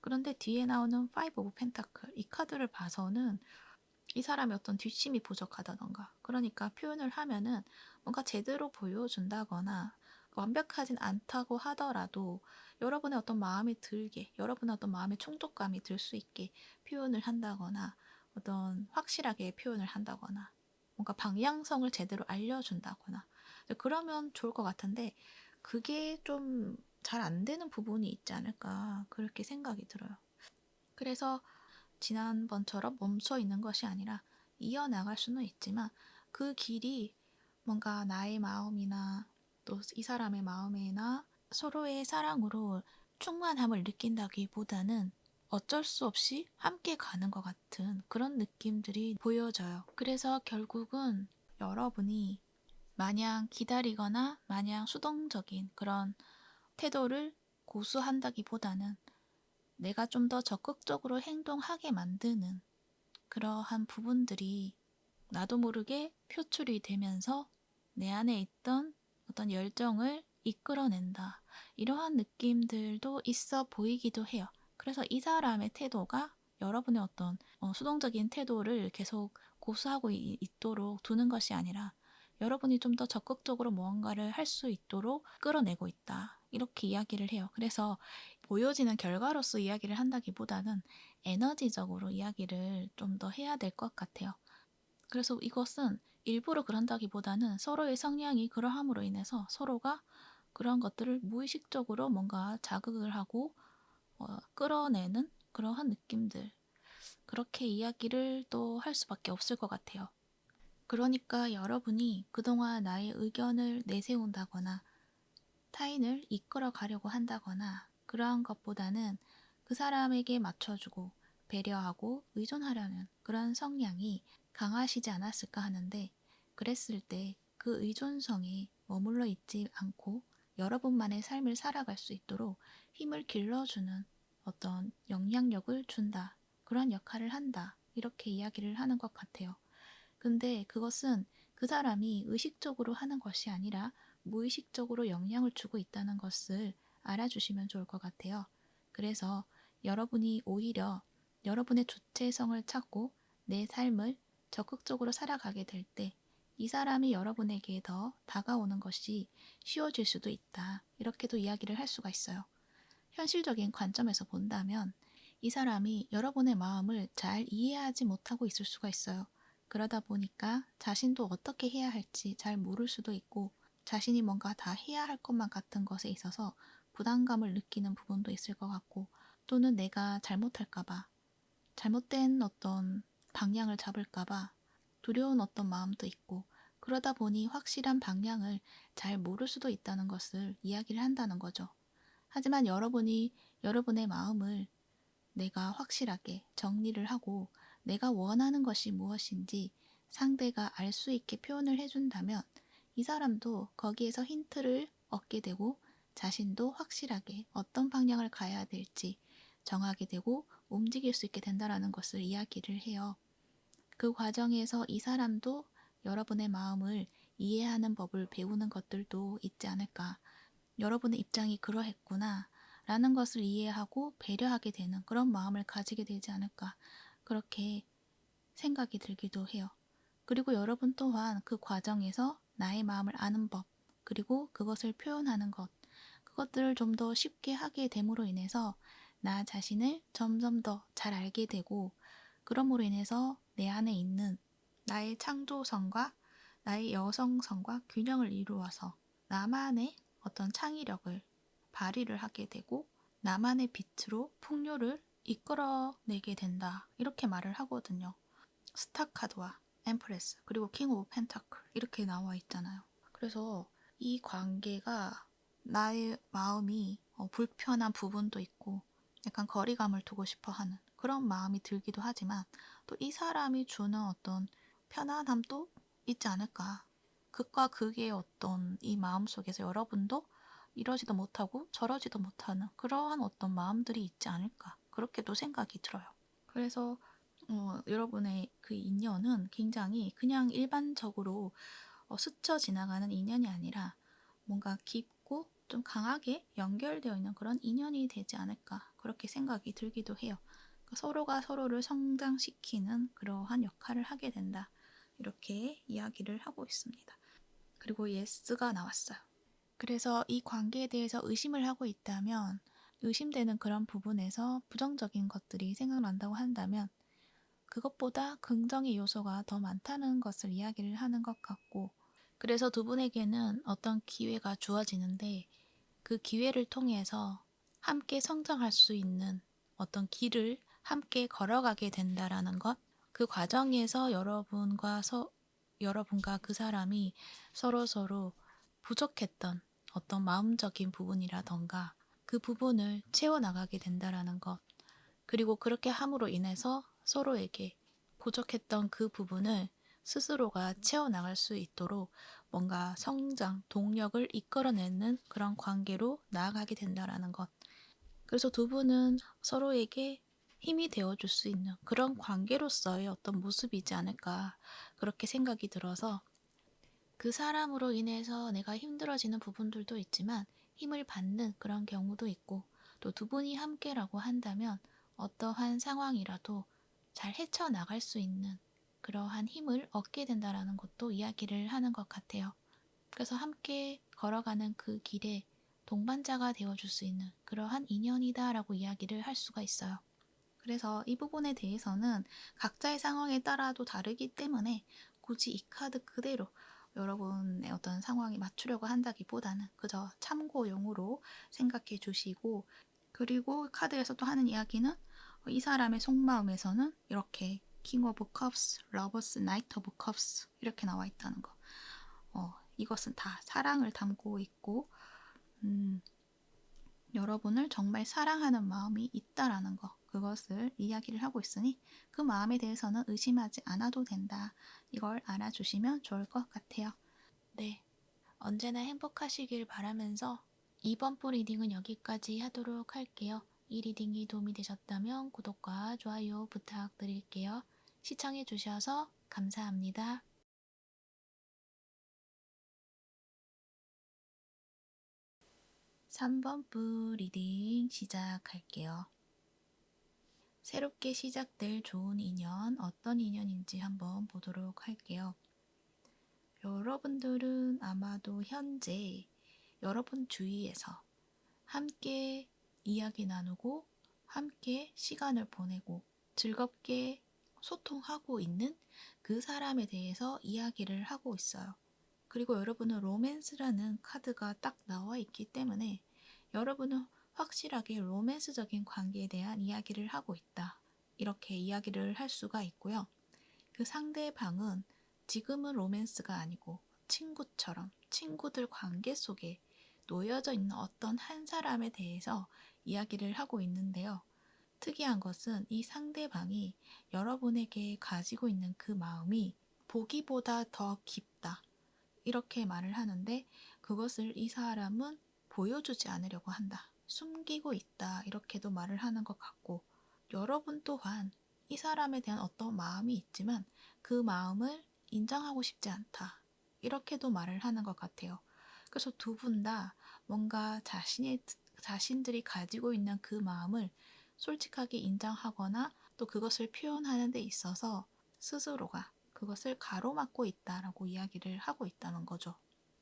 그런데 뒤에 나오는 Five of Pentacle 이 카드를 봐서는 이 사람의 어떤 뒷심이 부족하다던가 그러니까 표현을 하면은 뭔가 제대로 보여준다거나 완벽하진 않다고 하더라도 여러분의 어떤 마음에 들게 여러분의 어떤 마음의 충족감이 들 수 있게 표현을 한다거나 어떤 확실하게 표현을 한다거나 뭔가 방향성을 제대로 알려준다거나 그러면 좋을 것 같은데 그게 좀 잘 안 되는 부분이 있지 않을까 그렇게 생각이 들어요. 그래서 지난번처럼 멈춰 있는 것이 아니라 이어나갈 수는 있지만 그 길이 뭔가 나의 마음이나 또 이 사람의 마음이나 서로의 사랑으로 충만함을 느낀다기보다는 어쩔 수 없이 함께 가는 것 같은 그런 느낌들이 보여져요. 그래서 결국은 여러분이 마냥 기다리거나 마냥 수동적인 그런 태도를 고수한다기보다는 내가 좀 더 적극적으로 행동하게 만드는 그러한 부분들이 나도 모르게 표출이 되면서 내 안에 있던 어떤 열정을 이끌어낸다. 이러한 느낌들도 있어 보이기도 해요. 그래서 이 사람의 태도가 여러분의 어떤 수동적인 태도를 계속 고수하고 있도록 두는 것이 아니라 여러분이 좀 더 적극적으로 무언가를 할 수 있도록 끌어내고 있다. 이렇게 이야기를 해요. 그래서 보여지는 결과로서 이야기를 한다기보다는 에너지적으로 이야기를 좀 더 해야 될 것 같아요. 그래서 이것은 일부러 그런다기보다는 서로의 성향이 그러함으로 인해서 서로가 그런 것들을 무의식적으로 뭔가 자극을 하고 끌어내는 그러한 느낌들. 그렇게 이야기를 또 할 수밖에 없을 것 같아요. 그러니까 여러분이 그동안 나의 의견을 내세운다거나 타인을 이끌어 가려고 한다거나 그러한 것보다는 그 사람에게 맞춰주고 배려하고 의존하려는 그런 성향이 강하시지 않았을까 하는데 그랬을 때 그 의존성에 머물러 있지 않고 여러분만의 삶을 살아갈 수 있도록 힘을 길러주는 어떤 영향력을 준다. 그런 역할을 한다. 이렇게 이야기를 하는 것 같아요. 근데 그것은 그 사람이 의식적으로 하는 것이 아니라 무의식적으로 영향을 주고 있다는 것을 알아주시면 좋을 것 같아요. 그래서 여러분이 오히려 여러분의 주체성을 찾고 내 삶을 적극적으로 살아가게 될 때 이 사람이 여러분에게 더 다가오는 것이 쉬워질 수도 있다. 이렇게도 이야기를 할 수가 있어요. 현실적인 관점에서 본다면 이 사람이 여러분의 마음을 잘 이해하지 못하고 있을 수가 있어요. 그러다 보니까 자신도 어떻게 해야 할지 잘 모를 수도 있고 자신이 뭔가 다 해야 할 것만 같은 것에 있어서 부담감을 느끼는 부분도 있을 것 같고 또는 내가 잘못할까봐 잘못된 어떤 방향을 잡을까봐 두려운 어떤 마음도 있고 그러다 보니 확실한 방향을 잘 모를 수도 있다는 것을 이야기를 한다는 거죠. 하지만 여러분이 여러분의 마음을 내가 확실하게 정리를 하고 내가 원하는 것이 무엇인지 상대가 알 수 있게 표현을 해준다면 이 사람도 거기에서 힌트를 얻게 되고 자신도 확실하게 어떤 방향을 가야 될지 정하게 되고 움직일 수 있게 된다는 것을 이야기를 해요. 그 과정에서 이 사람도 여러분의 마음을 이해하는 법을 배우는 것들도 있지 않을까. 여러분의 입장이 그러했구나 라는 것을 이해하고 배려하게 되는 그런 마음을 가지게 되지 않을까 그렇게 생각이 들기도 해요. 그리고 여러분 또한 그 과정에서 나의 마음을 아는 법 그리고 그것을 표현하는 것 그것들을 좀 더 쉽게 하게 됨으로 인해서 나 자신을 점점 더 잘 알게 되고 그럼으로 인해서 내 안에 있는 나의 창조성과 나의 여성성과 균형을 이루어서 나만의 어떤 창의력을 발휘를 하게 되고 나만의 빛으로 풍요를 이끌어내게 된다. 이렇게 말을 하거든요. 스타 카드와 엠프레스 그리고 킹 오브 펜타클 이렇게 나와 있잖아요. 그래서 이 관계가 나의 마음이 불편한 부분도 있고 약간 거리감을 두고 싶어 하는 그런 마음이 들기도 하지만 또 이 사람이 주는 어떤 편안함도 있지 않을까. 극과 극의 어떤 이 마음 속에서 여러분도 이러지도 못하고 저러지도 못하는 그러한 어떤 마음들이 있지 않을까. 그렇게도 생각이 들어요. 그래서 여러분의 그 인연은 굉장히 그냥 일반적으로 스쳐 지나가는 인연이 아니라 뭔가 깊고 좀 강하게 연결되어 있는 그런 인연이 되지 않을까 그렇게 생각이 들기도 해요. 그러니까 서로가 서로를 성장시키는 그러한 역할을 하게 된다. 이렇게 이야기를 하고 있습니다. 그리고 예스가 나왔어요. 그래서 이 관계에 대해서 의심을 하고 있다면 의심되는 그런 부분에서 부정적인 것들이 생각난다고 한다면 그것보다 긍정의 요소가 더 많다는 것을 이야기를 하는 것 같고 그래서 두 분에게는 어떤 기회가 주어지는데 그 기회를 통해서 함께 성장할 수 있는 어떤 길을 함께 걸어가게 된다라는 것, 그 과정에서 여러분과 그 사람이 서로 부족했던 어떤 마음적인 부분이라던가 그 부분을 채워나가게 된다라는 것, 그리고 그렇게 함으로 인해서 서로에게 부족했던 그 부분을 스스로가 채워나갈 수 있도록 뭔가 성장, 동력을 이끌어내는 그런 관계로 나아가게 된다라는 것. 그래서 두 분은 서로에게 힘이 되어줄 수 있는 그런 관계로서의 어떤 모습이지 않을까 그렇게 생각이 들어서 그 사람으로 인해서 내가 힘들어지는 부분들도 있지만 힘을 받는 그런 경우도 있고 또 두 분이 함께라고 한다면 어떠한 상황이라도 잘 헤쳐나갈 수 있는 그러한 힘을 얻게 된다라는 것도 이야기를 하는 것 같아요. 그래서 함께 걸어가는 그 길에 동반자가 되어줄 수 있는 그러한 인연이다라고 이야기를 할 수가 있어요. 그래서 이 부분에 대해서는 각자의 상황에 따라도 다르기 때문에 굳이 이 카드 그대로 여러분의 어떤 상황에 맞추려고 한다기보다는 그저 참고용으로 생각해 주시고 그리고 카드에서 또 하는 이야기는 이 사람의 속마음에서는 이렇게 킹 오브 컵스, 러버스, 나이트 오브 컵스 이렇게 나와 있다는 거. 이것은 다 사랑을 담고 있고 여러분을 정말 사랑하는 마음이 있다라는 거 그것을 이야기를 하고 있으니 그 마음에 대해서는 의심하지 않아도 된다. 이걸 알아주시면 좋을 것 같아요. 네, 언제나 행복하시길 바라면서 이번 부 리딩은 여기까지 하도록 할게요. 이 리딩이 도움이 되셨다면 구독과 좋아요 부탁드릴게요. 시청해주셔서 감사합니다. 3번 부 리딩 시작할게요. 새롭게 시작될 좋은 인연, 어떤 인연인지 한번 보도록 할게요. 여러분들은 아마도 현재 여러분 주위에서 함께 이야기 나누고 함께 시간을 보내고 즐겁게 소통하고 있는 그 사람에 대해서 이야기를 하고 있어요. 그리고 여러분은 로맨스라는 카드가 딱 나와 있기 때문에 여러분은 확실하게 로맨스적인 관계에 대한 이야기를 하고 있다. 이렇게 이야기를 할 수가 있고요. 그 상대방은 지금은 로맨스가 아니고 친구처럼 친구들 관계 속에 놓여져 있는 어떤 한 사람에 대해서 이야기를 하고 있는데요. 특이한 것은 이 상대방이 여러분에게 가지고 있는 그 마음이 보기보다 더 깊다. 이렇게 말을 하는데 그것을 이 사람은 보여주지 않으려고 한다. 숨기고 있다. 이렇게도 말을 하는 것 같고 여러분 또한 이 사람에 대한 어떤 마음이 있지만 그 마음을 인정하고 싶지 않다. 이렇게도 말을 하는 것 같아요. 그래서 두 분 다 뭔가 자신들이 가지고 있는 그 마음을 솔직하게 인정하거나 또 그것을 표현하는 데 있어서 스스로가 그것을 가로막고 있다라고 이야기를 하고 있다는 거죠.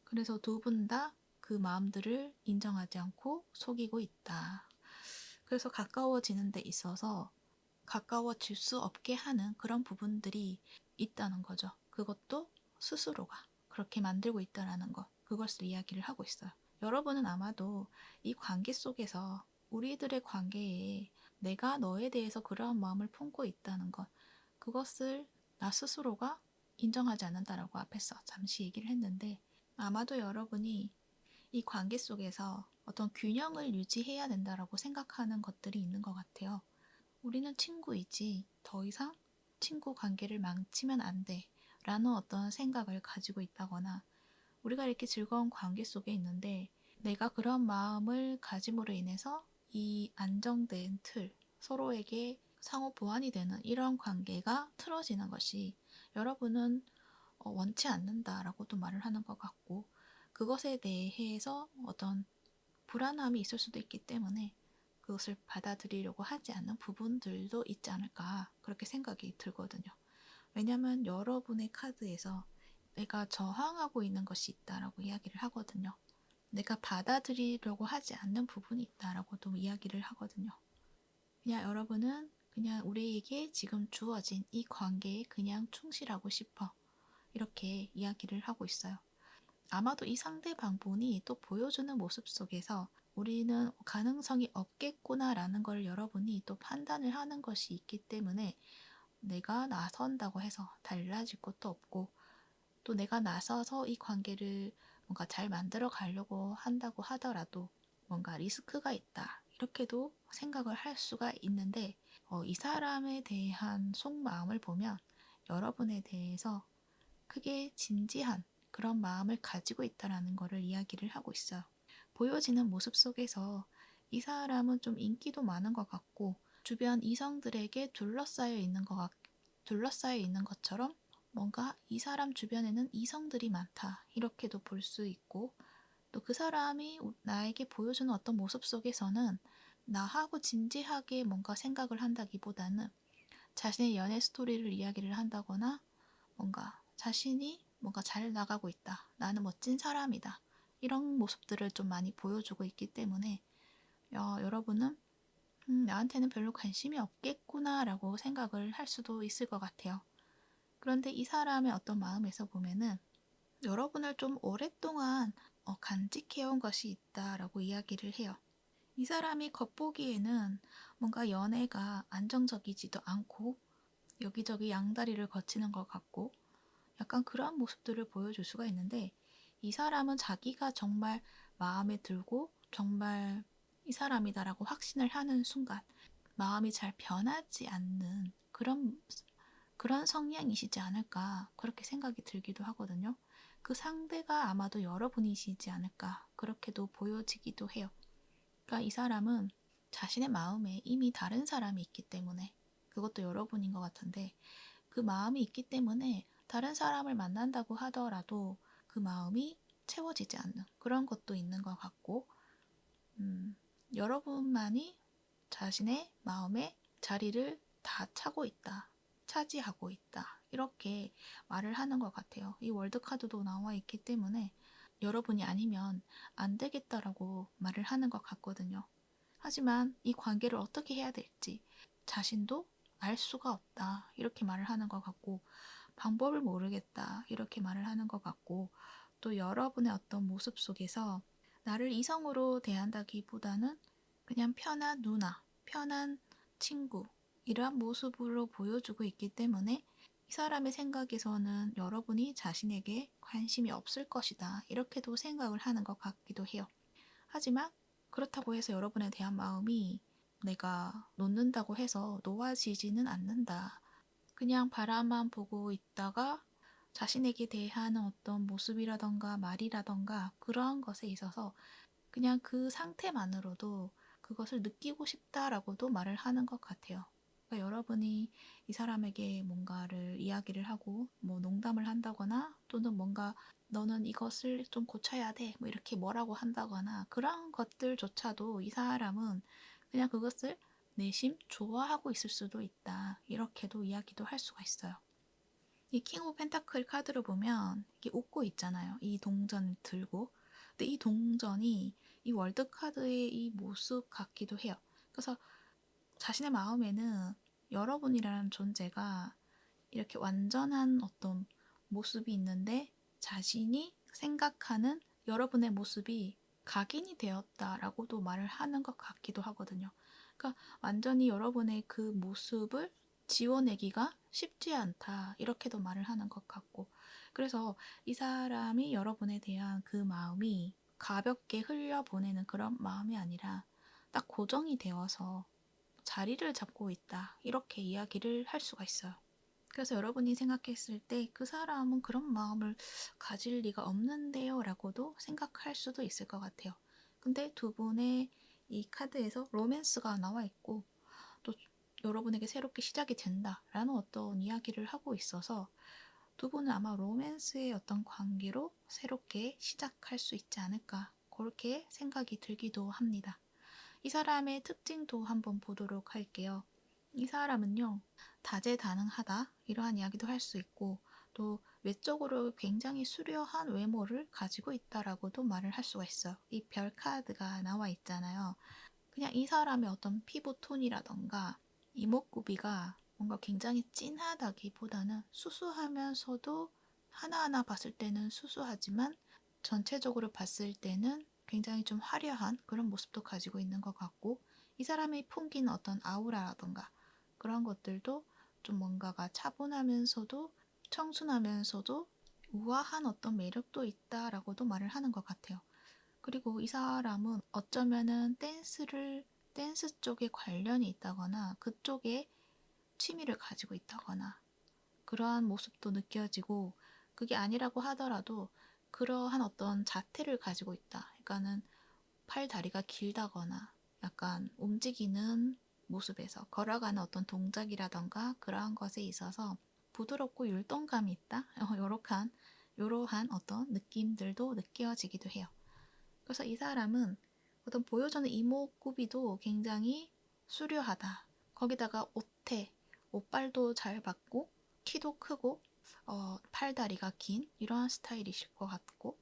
그래서 두 분 다 그 마음들을 인정하지 않고 속이고 있다. 그래서 가까워지는 데 있어서 가까워질 수 없게 하는 그런 부분들이 있다는 거죠. 그것도 스스로가 그렇게 만들고 있다라는 것, 그것을 이야기를 하고 있어요. 여러분은 아마도 이 관계 속에서 우리들의 관계에 내가 너에 대해서 그러한 마음을 품고 있다는 것, 그것을 나 스스로가 인정하지 않는다라고 앞에서 잠시 얘기를 했는데 아마도 여러분이 이 관계 속에서 어떤 균형을 유지해야 된다라고 생각하는 것들이 있는 것 같아요. 우리는 친구이지 더 이상 친구 관계를 망치면 안 돼 라는 어떤 생각을 가지고 있다거나 우리가 이렇게 즐거운 관계 속에 있는데 내가 그런 마음을 가짐으로 인해서 이 안정된 틀, 서로에게 상호 보완이 되는 이런 관계가 틀어지는 것이 여러분은 원치 않는다라고도 말을 하는 것 같고 그것에 대해서 어떤 불안함이 있을 수도 있기 때문에 그것을 받아들이려고 하지 않는 부분들도 있지 않을까 그렇게 생각이 들거든요. 왜냐하면 여러분의 카드에서 내가 저항하고 있는 것이 있다라고 이야기를 하거든요. 내가 받아들이려고 하지 않는 부분이 있다라고도 이야기를 하거든요. 그냥 여러분은 그냥 우리에게 지금 주어진 이 관계에 그냥 충실하고 싶어. 이렇게 이야기를 하고 있어요. 아마도 이 상대방분이 또 보여주는 모습 속에서 우리는 가능성이 없겠구나라는 걸 여러분이 또 판단을 하는 것이 있기 때문에 내가 나선다고 해서 달라질 것도 없고 또 내가 나서서 이 관계를 뭔가 잘 만들어 가려고 한다고 하더라도 뭔가 리스크가 있다. 이렇게도 생각을 할 수가 있는데 이 사람에 대한 속마음을 보면 여러분에 대해서 크게 진지한 그런 마음을 가지고 있다라는 것을 이야기를 하고 있어요. 보여지는 모습 속에서 이 사람은 좀 인기도 많은 것 같고 주변 이성들에게 둘러싸여 있는 것처럼 뭔가 이 사람 주변에는 이성들이 많다 이렇게도 볼 수 있고 또 그 사람이 나에게 보여주는 어떤 모습 속에서는 나하고 진지하게 뭔가 생각을 한다기보다는 자신의 연애 스토리를 이야기를 한다거나 뭔가 자신이 뭔가 잘 나가고 있다. 나는 멋진 사람이다. 이런 모습들을 좀 많이 보여주고 있기 때문에 여러분은 나한테는 별로 관심이 없겠구나라고 생각을 할 수도 있을 것 같아요. 그런데 이 사람의 어떤 마음에서 보면은 여러분을 좀 오랫동안 간직해온 것이 있다라고 이야기를 해요. 이 사람이 겉보기에는 뭔가 연애가 안정적이지도 않고 여기저기 양다리를 거치는 것 같고 약간 그러한 모습들을 보여줄 수가 있는데 이 사람은 자기가 정말 마음에 들고 정말 이 사람이다라고 확신을 하는 순간 마음이 잘 변하지 않는 그런 성향이시지 않을까 그렇게 생각이 들기도 하거든요. 그 상대가 아마도 여러분이시지 않을까 그렇게도 보여지기도 해요. 그러니까 이 사람은 자신의 마음에 이미 다른 사람이 있기 때문에 그것도 여러분인 것 같은데 그 마음이 있기 때문에 다른 사람을 만난다고 하더라도 그 마음이 채워지지 않는 그런 것도 있는 것 같고 여러분만이 자신의 마음의 자리를 다 차고 있다. 차지하고 있다. 이렇게 말을 하는 것 같아요. 이 월드카드도 나와 있기 때문에 여러분이 아니면 안 되겠다라고 말을 하는 것 같거든요. 하지만 이 관계를 어떻게 해야 될지 자신도 알 수가 없다. 이렇게 말을 하는 것 같고 방법을 모르겠다. 이렇게 말을 하는 것 같고 또 여러분의 어떤 모습 속에서 나를 이성으로 대한다기보다는 그냥 편한 누나, 편한 친구 이러한 모습으로 보여주고 있기 때문에 이 사람의 생각에서는 여러분이 자신에게 관심이 없을 것이다. 이렇게도 생각을 하는 것 같기도 해요. 하지만 그렇다고 해서 여러분에 대한 마음이 내가 놓는다고 해서 놓아지지는 않는다. 그냥 바라만 보고 있다가 자신에게 대한 어떤 모습이라던가 말이라던가 그러한 것에 있어서 그냥 그 상태만으로도 그것을 느끼고 싶다라고도 말을 하는 것 같아요. 그러니까 여러분이 이 사람에게 뭔가를 이야기를 하고 뭐 농담을 한다거나 또는 뭔가 너는 이것을 좀 고쳐야 돼 뭐 이렇게 뭐라고 한다거나 그런 것들조차도 이 사람은 그냥 그것을 내심 좋아하고 있을 수도 있다. 이렇게도 이야기도 할 수가 있어요. 이 킹 오브 펜타클 카드를 보면 이게 웃고 있잖아요. 이 동전을 들고. 근데 이 동전이 이 월드 카드의 이 모습 같기도 해요. 그래서 자신의 마음에는 여러분이라는 존재가 이렇게 완전한 어떤 모습이 있는데 자신이 생각하는 여러분의 모습이 각인이 되었다라고도 말을 하는 것 같기도 하거든요. 그러니까 완전히 여러분의 그 모습을 지워내기가 쉽지 않다. 이렇게도 말을 하는 것 같고. 그래서 이 사람이 여러분에 대한 그 마음이 가볍게 흘려보내는 그런 마음이 아니라 딱 고정이 되어서 자리를 잡고 있다. 이렇게 이야기를 할 수가 있어요. 그래서 여러분이 생각했을 때 그 사람은 그런 마음을 가질 리가 없는데요 라고도 생각할 수도 있을 것 같아요. 근데 두 분의 이 카드에서 로맨스가 나와 있고 또 여러분에게 새롭게 시작이 된다라는 어떤 이야기를 하고 있어서 두 분은 아마 로맨스의 어떤 관계로 새롭게 시작할 수 있지 않을까 그렇게 생각이 들기도 합니다. 이 사람의 특징도 한번 보도록 할게요. 이 사람은요, 다재다능하다 이러한 이야기도 할 수 있고 또 외적으로 굉장히 수려한 외모를 가지고 있다라고도 말을 할 수가 있어요. 이 별 카드가 나와 있잖아요. 그냥 이 사람의 어떤 피부 톤이라던가 이목구비가 뭔가 굉장히 진하다기보다는 수수하면서도 하나하나 봤을 때는 수수하지만 전체적으로 봤을 때는 굉장히 좀 화려한 그런 모습도 가지고 있는 것 같고 이 사람이 풍기는 어떤 아우라라던가 그런 것들도 좀 뭔가가 차분하면서도 청순하면서도 우아한 어떤 매력도 있다라고도 말을 하는 것 같아요. 그리고 이 사람은 어쩌면은 댄스 쪽에 관련이 있다거나 그쪽에 취미를 가지고 있다거나 그러한 모습도 느껴지고 그게 아니라고 하더라도 그러한 어떤 자태를 가지고 있다. 그러니까는 팔 다리가 길다거나 약간 움직이는 모습에서 걸어가는 어떤 동작이라던가 그러한 것에 있어서 부드럽고 율동감이 있다. 요러한 어떤 느낌들도 느껴지기도 해요. 그래서 이 사람은 어떤 보여주는 이목구비도 굉장히 수려하다. 거기다가 옷빨도 잘 받고 키도 크고 팔다리가 긴 이러한 스타일이실 것 같고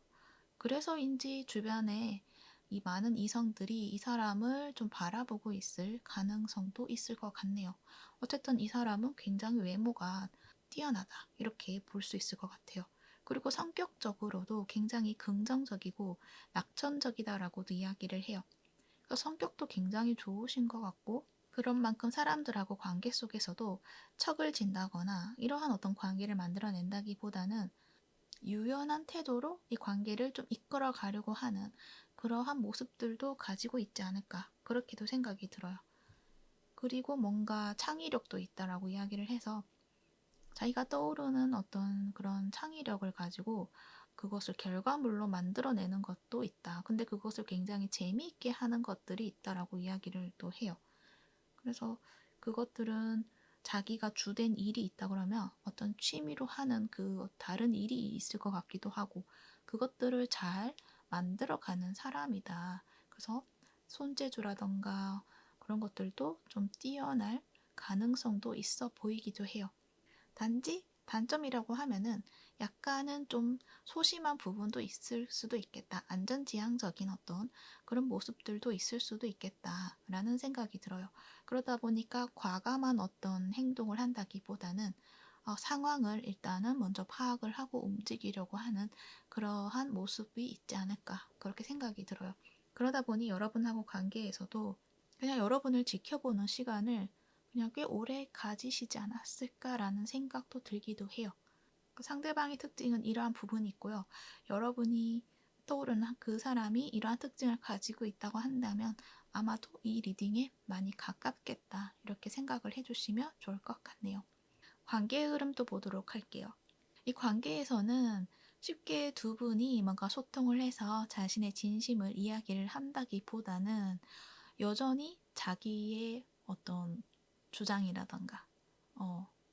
그래서인지 주변에 이 많은 이성들이 이 사람을 좀 바라보고 있을 가능성도 있을 것 같네요. 어쨌든 이 사람은 굉장히 외모가 뛰어나다 이렇게 볼 수 있을 것 같아요. 그리고 성격적으로도 굉장히 긍정적이고 낙천적이다라고도 이야기를 해요. 그래서 성격도 굉장히 좋으신 것 같고 그런 만큼 사람들하고 관계 속에서도 척을 진다거나 이러한 어떤 관계를 만들어낸다기보다는 유연한 태도로 이 관계를 좀 이끌어 가려고 하는 그러한 모습들도 가지고 있지 않을까 그렇게도 생각이 들어요. 그리고 뭔가 창의력도 있다라고 이야기를 해서 자기가 떠오르는 어떤 그런 창의력을 가지고 그것을 결과물로 만들어내는 것도 있다. 근데 그것을 굉장히 재미있게 하는 것들이 있다라고 이야기를 또 해요. 그래서 그것들은 자기가 주된 일이 있다 그러면 어떤 취미로 하는 그 다른 일이 있을 것 같기도 하고 그것들을 잘 만들어가는 사람이다. 그래서 손재주라던가 그런 것들도 좀 뛰어날 가능성도 있어 보이기도 해요. 단지 단점이라고 하면은 약간은 좀 소심한 부분도 있을 수도 있겠다. 안전지향적인 어떤 그런 모습들도 있을 수도 있겠다라는 생각이 들어요. 그러다 보니까 과감한 어떤 행동을 한다기보다는 상황을 일단은 먼저 파악을 하고 움직이려고 하는 그러한 모습이 있지 않을까 그렇게 생각이 들어요. 그러다 보니 여러분하고 관계에서도 그냥 여러분을 지켜보는 시간을 그냥 꽤 오래 가지시지 않았을까라는 생각도 들기도 해요. 상대방의 특징은 이러한 부분이 있고요. 여러분이 떠오르는 그 사람이 이러한 특징을 가지고 있다고 한다면 아마도 이 리딩에 많이 가깝겠다 이렇게 생각을 해주시면 좋을 것 같네요. 관계의 흐름도 보도록 할게요. 이 관계에서는 쉽게 두 분이 뭔가 소통을 해서 자신의 진심을 이야기를 한다기보다는 여전히 자기의 어떤 주장이라던가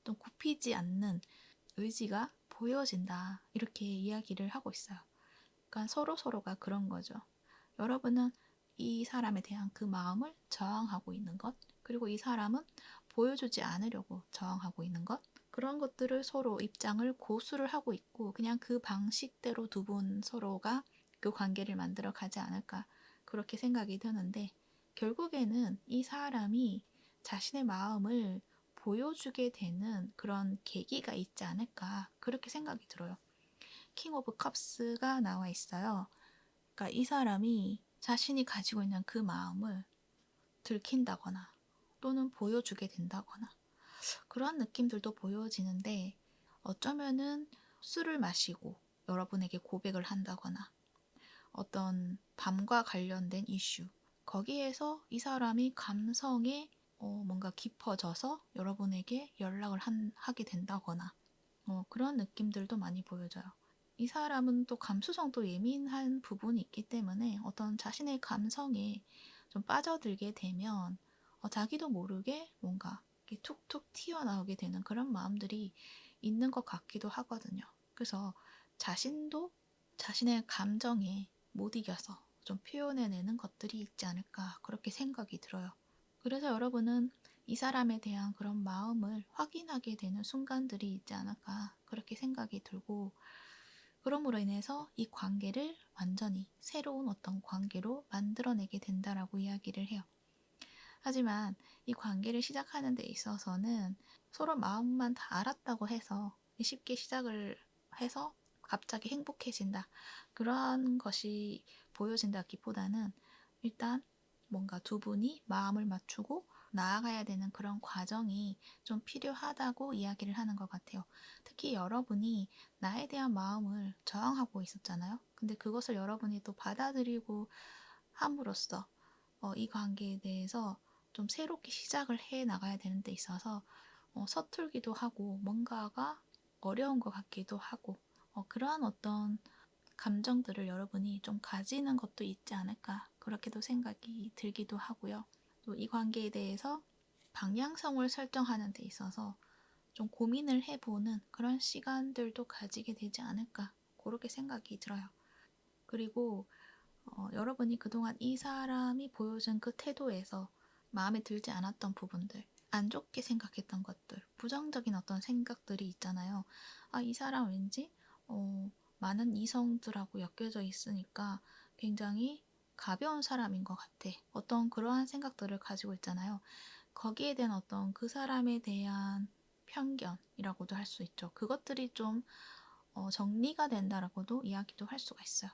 좀 굽히지 않는 의지가 보여진다. 이렇게 이야기를 하고 있어요. 그러니까 서로가 그런 거죠. 여러분은 이 사람에 대한 그 마음을 저항하고 있는 것, 그리고 이 사람은 보여주지 않으려고 저항하고 있는 것, 그런 것들을 서로 입장을 고수를 하고 있고 그냥 그 방식대로 두 분 서로가 그 관계를 만들어 가지 않을까 그렇게 생각이 드는데 결국에는 이 사람이 자신의 마음을 보여주게 되는 그런 계기가 있지 않을까 그렇게 생각이 들어요. 킹 오브 컵스가 나와 있어요. 그러니까 이 사람이 자신이 가지고 있는 그 마음을 들킨다거나 또는 보여주게 된다거나 그러한 느낌들도 보여지는데 어쩌면은 술을 마시고 여러분에게 고백을 한다거나 어떤 밤과 관련된 이슈 거기에서 이 사람이 감성에 뭔가 깊어져서 여러분에게 연락을 하게 된다거나 그런 느낌들도 많이 보여져요. 이 사람은 또 감수성도 예민한 부분이 있기 때문에 어떤 자신의 감성에 좀 빠져들게 되면 자기도 모르게 뭔가 이렇게 툭툭 튀어나오게 되는 그런 마음들이 있는 것 같기도 하거든요. 그래서 자신도 자신의 감정에 못 이겨서 좀 표현해내는 것들이 있지 않을까 그렇게 생각이 들어요. 그래서 여러분은 이 사람에 대한 그런 마음을 확인하게 되는 순간들이 있지 않을까 그렇게 생각이 들고 그럼으로 인해서 이 관계를 완전히 새로운 어떤 관계로 만들어내게 된다라고 이야기를 해요. 하지만 이 관계를 시작하는 데 있어서는 서로 마음만 다 알았다고 해서 쉽게 시작을 해서 갑자기 행복해진다. 그러한 것이 보여진다기보다는 일단 뭔가 두 분이 마음을 맞추고 나아가야 되는 그런 과정이 좀 필요하다고 이야기를 하는 것 같아요. 특히 여러분이 나에 대한 마음을 저항하고 있었잖아요. 근데 그것을 여러분이 또 받아들이고 함으로써 이 관계에 대해서 좀 새롭게 시작을 해 나가야 되는 데 있어서 서툴기도 하고 뭔가가 어려운 것 같기도 하고 그러한 어떤 감정들을 여러분이 좀 가지는 것도 있지 않을까 그렇게도 생각이 들기도 하고요. 또 이 관계에 대해서 방향성을 설정하는 데 있어서 좀 고민을 해보는 그런 시간들도 가지게 되지 않을까 그렇게 생각이 들어요. 그리고 여러분이 그동안 이 사람이 보여준 그 태도에서 마음에 들지 않았던 부분들, 안 좋게 생각했던 것들, 부정적인 어떤 생각들이 있잖아요. 이 사람 왠지 많은 이성들하고 엮여져 있으니까 굉장히 가벼운 사람인 것 같아. 어떤 그러한 생각들을 가지고 있잖아요. 거기에 대한 어떤 그 사람에 대한 편견이라고도 할 수 있죠. 그것들이 좀 정리가 된다라고도 이야기도 할 수가 있어요.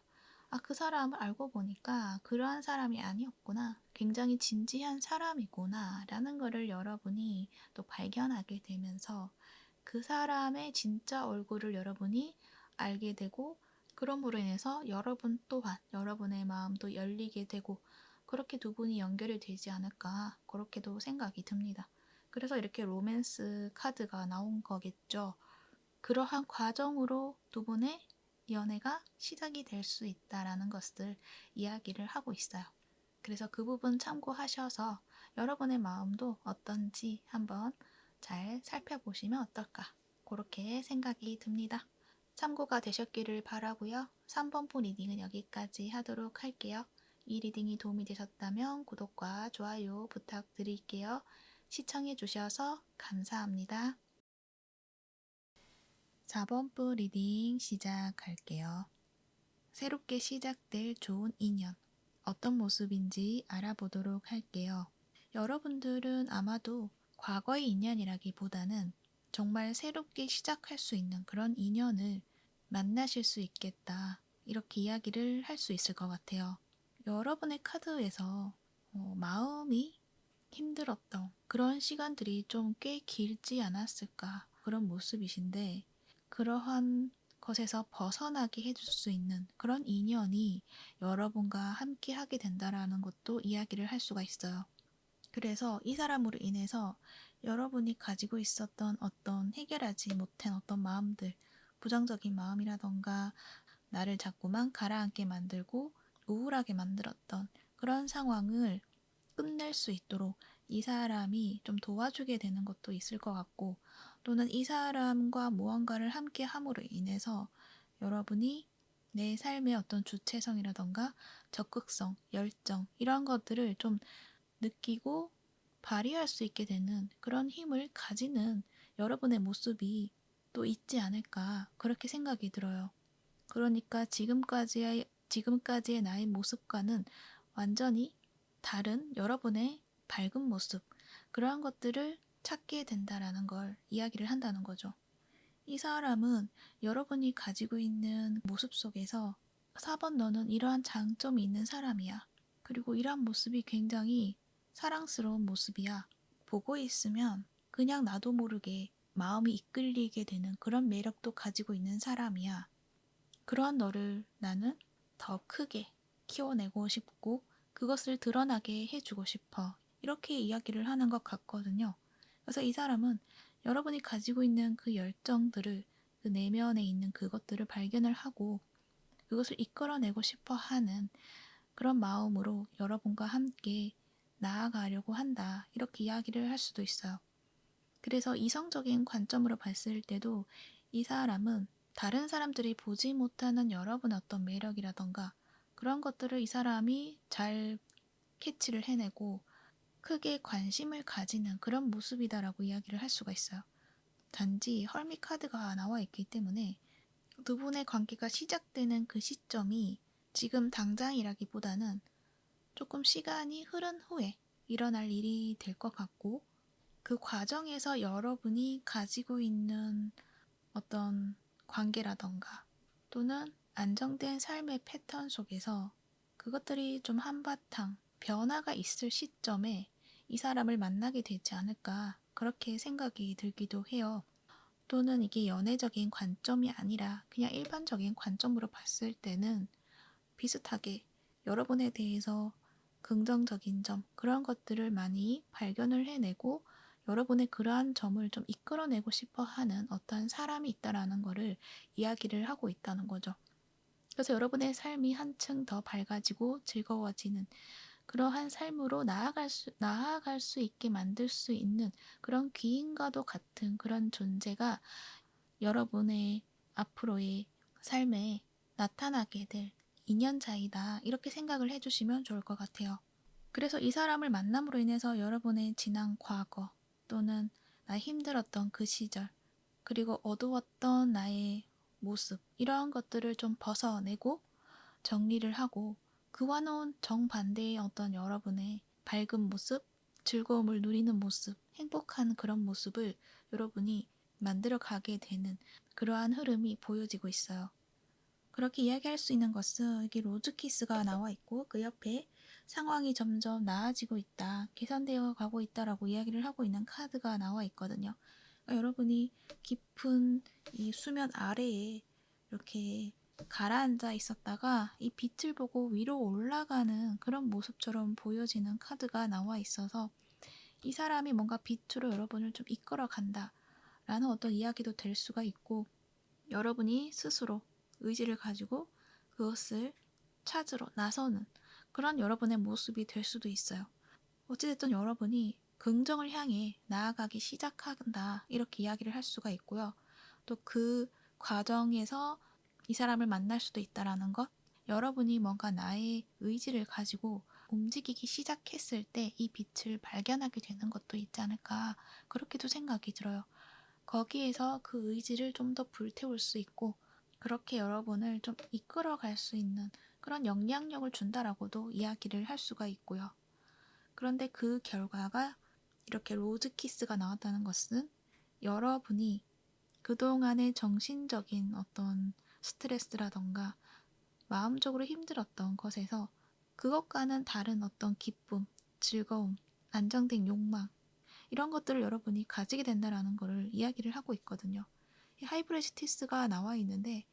그 사람을 알고 보니까 그러한 사람이 아니었구나. 굉장히 진지한 사람이구나. 라는 거를 여러분이 또 발견하게 되면서 그 사람의 진짜 얼굴을 여러분이 알게 되고 그럼으로 인해서 여러분 또한 여러분의 마음도 열리게 되고 그렇게 두 분이 연결이 되지 않을까 그렇게도 생각이 듭니다. 그래서 이렇게 로맨스 카드가 나온 거겠죠. 그러한 과정으로 두 분의 연애가 시작이 될 수 있다라는 것을 이야기를 하고 있어요. 그래서 그 부분 참고하셔서 여러분의 마음도 어떤지 한번 잘 살펴보시면 어떨까, 그렇게 생각이 듭니다. 참고가 되셨기를 바라고요. 3번포 리딩은 여기까지 하도록 할게요. 이 리딩이 도움이 되셨다면 구독과 좋아요 부탁드릴게요. 시청해주셔서 감사합니다. 4번포 리딩 시작할게요. 새롭게 시작될 좋은 인연, 어떤 모습인지 알아보도록 할게요. 여러분들은 아마도 과거의 인연이라기보다는 정말 새롭게 시작할 수 있는 그런 인연을 만나실 수 있겠다, 이렇게 이야기를 할 수 있을 것 같아요. 여러분의 카드에서 마음이 힘들었던 그런 시간들이 좀 꽤 길지 않았을까, 그런 모습이신데, 그러한 것에서 벗어나게 해줄 수 있는 그런 인연이 여러분과 함께 하게 된다라는 것도 이야기를 할 수가 있어요. 그래서 이 사람으로 인해서 여러분이 가지고 있었던 어떤 해결하지 못한 어떤 마음들, 부정적인 마음이라던가 나를 자꾸만 가라앉게 만들고 우울하게 만들었던 그런 상황을 끝낼 수 있도록 이 사람이 좀 도와주게 되는 것도 있을 것 같고, 또는 이 사람과 무언가를 함께 함으로 인해서 여러분이 내 삶의 어떤 주체성이라던가 적극성, 열정, 이런 것들을 좀 느끼고 발휘할 수 있게 되는 그런 힘을 가지는 여러분의 모습이 또 있지 않을까, 그렇게 생각이 들어요. 그러니까 지금까지의 나의 모습과는 완전히 다른 여러분의 밝은 모습, 그러한 것들을 찾게 된다라는 걸 이야기를 한다는 거죠. 이 사람은 여러분이 가지고 있는 모습 속에서 4번 너는 이러한 장점이 있는 사람이야, 그리고 이러한 모습이 굉장히 사랑스러운 모습이야, 보고 있으면 그냥 나도 모르게 마음이 이끌리게 되는 그런 매력도 가지고 있는 사람이야, 그러한 너를 나는 더 크게 키워내고 싶고 그것을 드러나게 해주고 싶어, 이렇게 이야기를 하는 것 같거든요. 그래서 이 사람은 여러분이 가지고 있는 그 열정들을, 그 내면에 있는 그것들을 발견을 하고 그것을 이끌어내고 싶어 하는 그런 마음으로 여러분과 함께 나아가려고 한다, 이렇게 이야기를 할 수도 있어요. 그래서 이성적인 관점으로 봤을 때도 이 사람은 다른 사람들이 보지 못하는 여러분의 어떤 매력이라던가 그런 것들을 이 사람이 잘 캐치를 해내고 크게 관심을 가지는 그런 모습이다라고 이야기를 할 수가 있어요. 단지 헐미 카드가 나와 있기 때문에 두 분의 관계가 시작되는 그 시점이 지금 당장이라기보다는 조금 시간이 흐른 후에 일어날 일이 될 것 같고, 그 과정에서 여러분이 가지고 있는 어떤 관계라던가 또는 안정된 삶의 패턴 속에서 그것들이 좀 한바탕 변화가 있을 시점에 이 사람을 만나게 되지 않을까, 그렇게 생각이 들기도 해요. 또는 이게 연애적인 관점이 아니라 그냥 일반적인 관점으로 봤을 때는 비슷하게 여러분에 대해서 긍정적인 점, 그런 것들을 많이 발견을 해내고 여러분의 그러한 점을 좀 이끌어내고 싶어 하는 어떤 사람이 있다라는 거를 이야기를 하고 있다는 거죠. 그래서 여러분의 삶이 한층 더 밝아지고 즐거워지는 그러한 삶으로 나아갈 수 있게 만들 수 있는 그런 귀인과도 같은 그런 존재가 여러분의 앞으로의 삶에 나타나게 될 인연자이다, 이렇게 생각을 해주시면 좋을 것 같아요. 그래서 이 사람을 만남으로 인해서 여러분의 지난 과거 또는 나 힘들었던 그 시절, 그리고 어두웠던 나의 모습, 이러한 것들을 좀 벗어내고 정리를 하고 그와는 정반대의 어떤 여러분의 밝은 모습, 즐거움을 누리는 모습, 행복한 그런 모습을 여러분이 만들어 가게 되는 그러한 흐름이 보여지고 있어요. 그렇게 이야기할 수 있는 것은 여기 로즈키스가 나와 있고 그 옆에 상황이 점점 나아지고 있다, 개선되어 가고 있다라고 이야기를 하고 있는 카드가 나와 있거든요. 그러니까 여러분이 깊은 이 수면 아래에 이렇게 가라앉아 있었다가 이 빛을 보고 위로 올라가는 그런 모습처럼 보여지는 카드가 나와 있어서 이 사람이 뭔가 빛으로 여러분을 좀 이끌어 간다 라는 어떤 이야기도 될 수가 있고, 여러분이 스스로 의지를 가지고 그것을 찾으러 나서는 그런 여러분의 모습이 될 수도 있어요. 어찌됐든 여러분이 긍정을 향해 나아가기 시작한다 이렇게 이야기를 할 수가 있고요. 또 그 과정에서 이 사람을 만날 수도 있다라는 것, 여러분이 뭔가 나의 의지를 가지고 움직이기 시작했을 때 이 빛을 발견하게 되는 것도 있지 않을까 그렇게도 생각이 들어요. 거기에서 그 의지를 좀 더 불태울 수 있고 그렇게 여러분을 좀 이끌어갈 수 있는 그런 영향력을 준다라고도 이야기를 할 수가 있고요. 그런데 그 결과가 이렇게 로즈키스가 나왔다는 것은 여러분이 그동안의 정신적인 어떤 스트레스라던가 마음적으로 힘들었던 것에서 그것과는 다른 어떤 기쁨, 즐거움, 안정된 욕망 이런 것들을 여러분이 가지게 된다라는 것을 이야기를 하고 있거든요. 이 하이브레시티스가 나와 있는데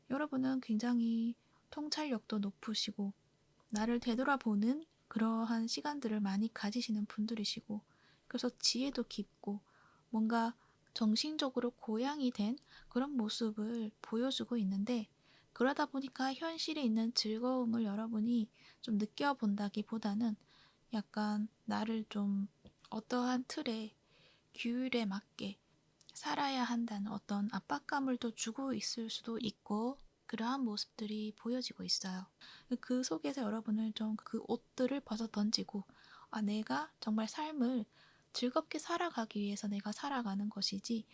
여러분은 굉장히 통찰력도 높으시고 나를 되돌아보는 그러한 시간들을 많이 가지시는 분들이시고 그래서 지혜도 깊고 뭔가 정신적으로 고양이 된 그런 모습을 보여주고 있는데 그러다 보니까 현실에 있는 즐거움을 여러분이 좀 느껴본다기보다는 약간 나를 좀 어떠한 틀에 규율에 맞게 살아야 한다는 어떤 압박감을 또 주고 있을 수도 있고 그러한 모습들이 보여지고 있어요. 그 속에서 여러분을 좀 그 옷들을 벗어 던지고 내가 정말 삶을 즐겁게 살아가기 위해서 내가 살아가는 것이지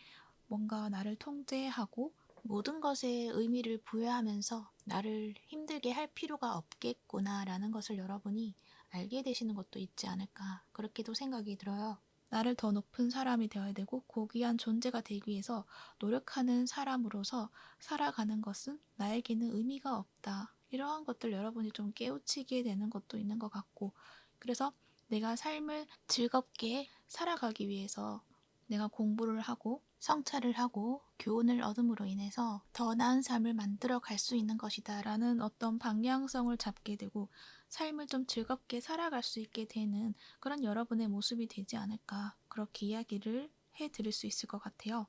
뭔가 나를 통제하고 모든 것에 의미를 부여하면서 나를 힘들게 할 필요가 없겠구나라는 것을 여러분이 알게 되시는 것도 있지 않을까 그렇게도 생각이 들어요. 나를 더 높은 사람이 되어야 되고 고귀한 존재가 되기 위해서 노력하는 사람으로서 살아가는 것은 나에게는 의미가 없다. 이러한 것들 여러분이 좀 깨우치게 되는 것도 있는 것 같고 그래서 내가 삶을 즐겁게 살아가기 위해서 내가 공부를 하고 성찰을 하고 교훈을 얻음으로 인해서 더 나은 삶을 만들어 갈 수 있는 것이다 라는 어떤 방향성을 잡게 되고 삶을 좀 즐겁게 살아갈 수 있게 되는 그런 여러분의 모습이 되지 않을까 그렇게 이야기를 해드릴 수 있을 것 같아요.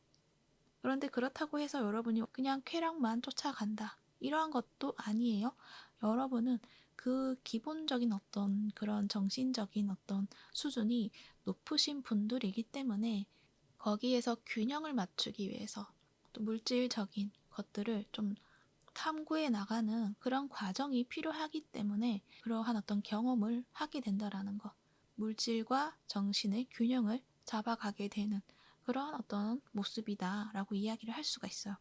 그런데 그렇다고 해서 여러분이 그냥 쾌락만 쫓아간다 이러한 것도 아니에요. 여러분은 그 기본적인 어떤 그런 정신적인 어떤 수준이 높으신 분들이기 때문에 거기에서 균형을 맞추기 위해서 또 물질적인 것들을 좀 탐구해 나가는 그런 과정이 필요하기 때문에 그러한 어떤 경험을 하게 된다라는 것. 물질과 정신의 균형을 잡아가게 되는 그런 어떤 모습이다라고 이야기를 할 수가 있어요.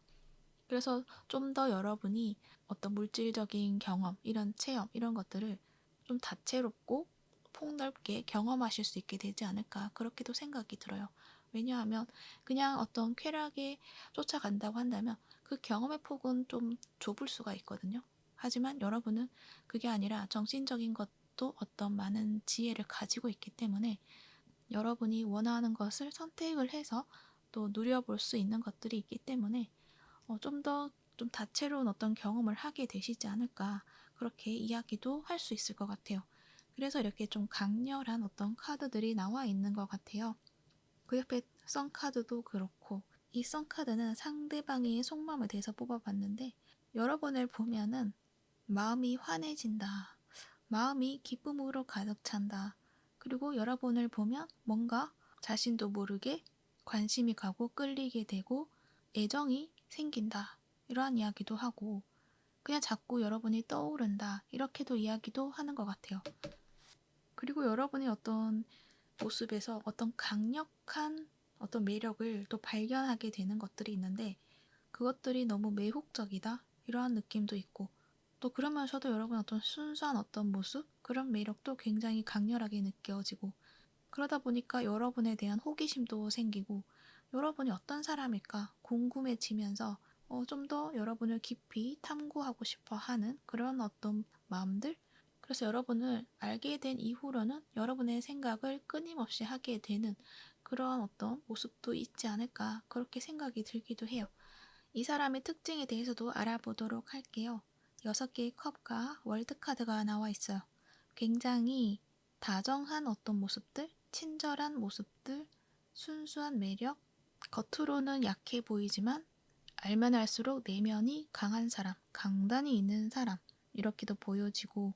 그래서 좀 더 여러분이 어떤 물질적인 경험, 이런 체험, 이런 것들을 좀 다채롭고 폭넓게 경험하실 수 있게 되지 않을까 그렇게도 생각이 들어요. 왜냐하면 그냥 어떤 쾌락에 쫓아간다고 한다면 그 경험의 폭은 좀 좁을 수가 있거든요. 하지만 여러분은 그게 아니라 정신적인 것도 어떤 많은 지혜를 가지고 있기 때문에 여러분이 원하는 것을 선택을 해서 또 누려볼 수 있는 것들이 있기 때문에 좀 더 좀 다채로운 어떤 경험을 하게 되시지 않을까 그렇게 이야기도 할 수 있을 것 같아요. 그래서 이렇게 좀 강렬한 어떤 카드들이 나와 있는 것 같아요. 그 옆에 썬카드도 그렇고 이 썬카드는 상대방의 속마음에 대해서 뽑아봤는데 여러분을 보면은 마음이 환해진다. 마음이 기쁨으로 가득 찬다. 그리고 여러분을 보면 뭔가 자신도 모르게 관심이 가고 끌리게 되고 애정이 생긴다. 이러한 이야기도 하고 그냥 자꾸 여러분이 떠오른다. 이렇게도 이야기도 하는 것 같아요. 그리고 여러분의 어떤 모습에서 어떤 강력한 어떤 매력을 또 발견하게 되는 것들이 있는데 그것들이 너무 매혹적이다. 이러한 느낌도 있고 또 그러면서도 여러분 어떤 순수한 어떤 모습? 그런 매력도 굉장히 강렬하게 느껴지고 그러다 보니까 여러분에 대한 호기심도 생기고 여러분이 어떤 사람일까 궁금해지면서 좀 더 여러분을 깊이 탐구하고 싶어 하는 그런 어떤 마음들? 그래서 여러분을 알게 된 이후로는 여러분의 생각을 끊임없이 하게 되는 그러한 어떤 모습도 있지 않을까 그렇게 생각이 들기도 해요. 이 사람의 특징에 대해서도 알아보도록 할게요. 6개의 컵과 월드카드가 나와 있어요. 굉장히 다정한 어떤 모습들, 친절한 모습들, 순수한 매력, 겉으로는 약해 보이지만 알면 알수록 내면이 강한 사람, 강단이 있는 사람 이렇게도 보여지고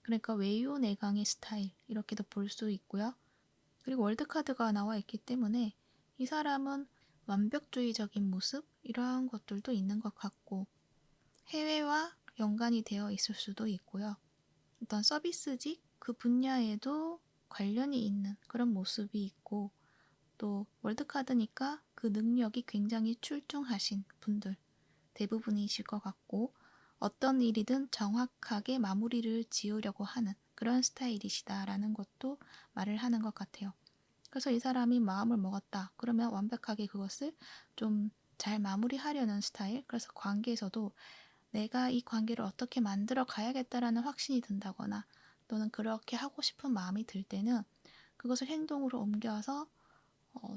그러니까 외유내강의 스타일 이렇게도 볼 수 있고요. 그리고 월드카드가 나와 있기 때문에 이 사람은 완벽주의적인 모습 이러한 것들도 있는 것 같고 해외와 연관이 되어 있을 수도 있고요. 어떤 서비스직 그 분야에도 관련이 있는 그런 모습이 있고 또 월드카드니까 그 능력이 굉장히 출중하신 분들 대부분이실 것 같고 어떤 일이든 정확하게 마무리를 지으려고 하는 그런 스타일이시다라는 것도 말을 하는 것 같아요. 그래서 이 사람이 마음을 먹었다. 그러면 완벽하게 그것을 좀 잘 마무리하려는 스타일. 그래서 관계에서도 내가 이 관계를 어떻게 만들어 가야겠다라는 확신이 든다거나 또는 그렇게 하고 싶은 마음이 들 때는 그것을 행동으로 옮겨서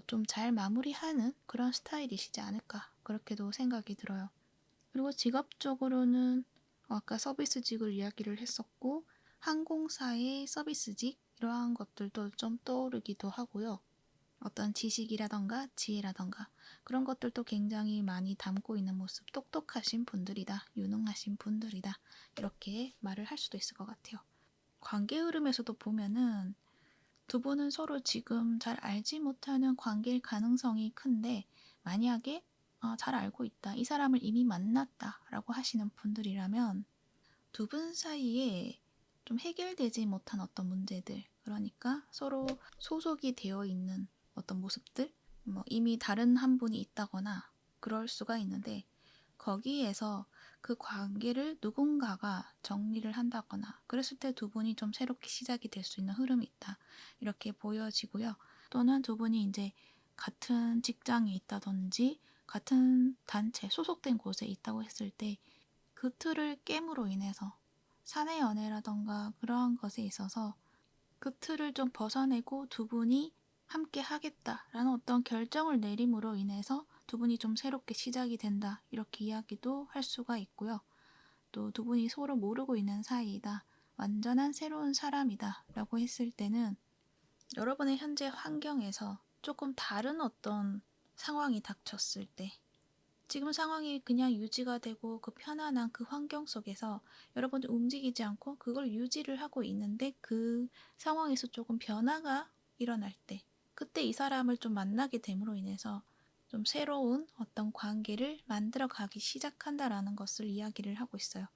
좀 잘 마무리하는 그런 스타일이시지 않을까 그렇게도 생각이 들어요. 그리고 직업적으로는 아까 서비스직을 이야기를 했었고 항공사의 서비스직 이러한 것들도 좀 떠오르기도 하고요. 어떤 지식이라던가 지혜라던가 그런 것들도 굉장히 많이 담고 있는 모습 똑똑하신 분들이다. 유능하신 분들이다. 이렇게 말을 할 수도 있을 것 같아요. 관계 흐름에서도 보면은 두 분은 서로 지금 잘 알지 못하는 관계일 가능성이 큰데 만약에 잘 알고 있다. 이 사람을 이미 만났다. 라고 하시는 분들이라면 두 분 사이에 좀 해결되지 못한 어떤 문제들 그러니까 서로 소속이 되어 있는 어떤 모습들 뭐 이미 다른 한 분이 있다거나 그럴 수가 있는데 거기에서 그 관계를 누군가가 정리를 한다거나 그랬을 때 두 분이 좀 새롭게 시작이 될 수 있는 흐름이 있다. 이렇게 보여지고요. 또는 두 분이 이제 같은 직장에 있다든지 같은 단체 소속된 곳에 있다고 했을 때 그 틀을 깨므로 인해서 사내 연애라던가 그러한 것에 있어서 그 틀을 좀 벗어내고 두 분이 함께 하겠다라는 어떤 결정을 내림으로 인해서 두 분이 좀 새롭게 시작이 된다. 이렇게 이야기도 할 수가 있고요. 또 두 분이 서로 모르고 있는 사이이다. 완전한 새로운 사람이다. 라고 했을 때는 여러분의 현재 환경에서 조금 다른 어떤 상황이 닥쳤을 때 지금 상황이 그냥 유지가 되고 그 편안한 그 환경 속에서 여러분이 움직이지 않고 그걸 유지를 하고 있는데 그 상황에서 조금 변화가 일어날 때 그때 이 사람을 좀 만나게 됨으로 인해서 좀 새로운 어떤 관계를 만들어 가기 시작한다라는 것을 이야기를 하고 있어요.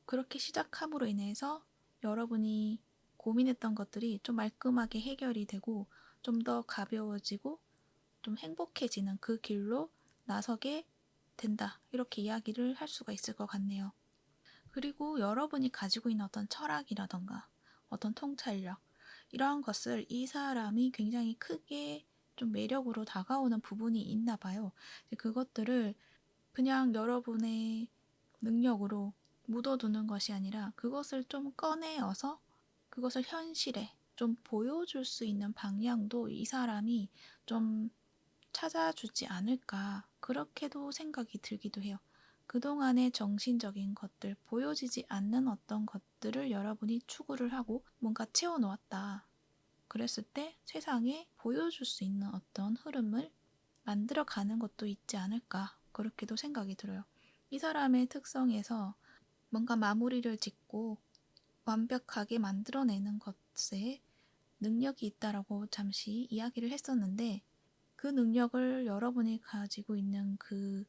그렇게 시작함으로 인해서 여러분이 고민했던 것들이 좀 말끔하게 해결이 되고 좀 더 가벼워지고 좀 행복해지는 그 길로 나서게 된다. 이렇게 이야기를 할 수가 있을 것 같네요. 그리고 여러분이 가지고 있는 어떤 철학이라던가 어떤 통찰력 이러한 것을 이 사람이 굉장히 크게 좀 매력으로 다가오는 부분이 있나 봐요. 그것들을 그냥 여러분의 능력으로 묻어두는 것이 아니라 그것을 좀 꺼내어서 그것을 현실에 좀 보여줄 수 있는 방향도 이 사람이 좀 찾아주지 않을까 그렇게도 생각이 들기도 해요. 그동안의 정신적인 것들, 보여지지 않는 어떤 것들을 여러분이 추구를 하고 뭔가 채워놓았다. 그랬을 때 세상에 보여줄 수 있는 어떤 흐름을 만들어가는 것도 있지 않을까 그렇게도 생각이 들어요. 이 사람의 특성에서 뭔가 마무리를 짓고 완벽하게 만들어내는 것에 능력이 있다라고 잠시 이야기를 했었는데 그 능력을 여러분이 가지고 있는 그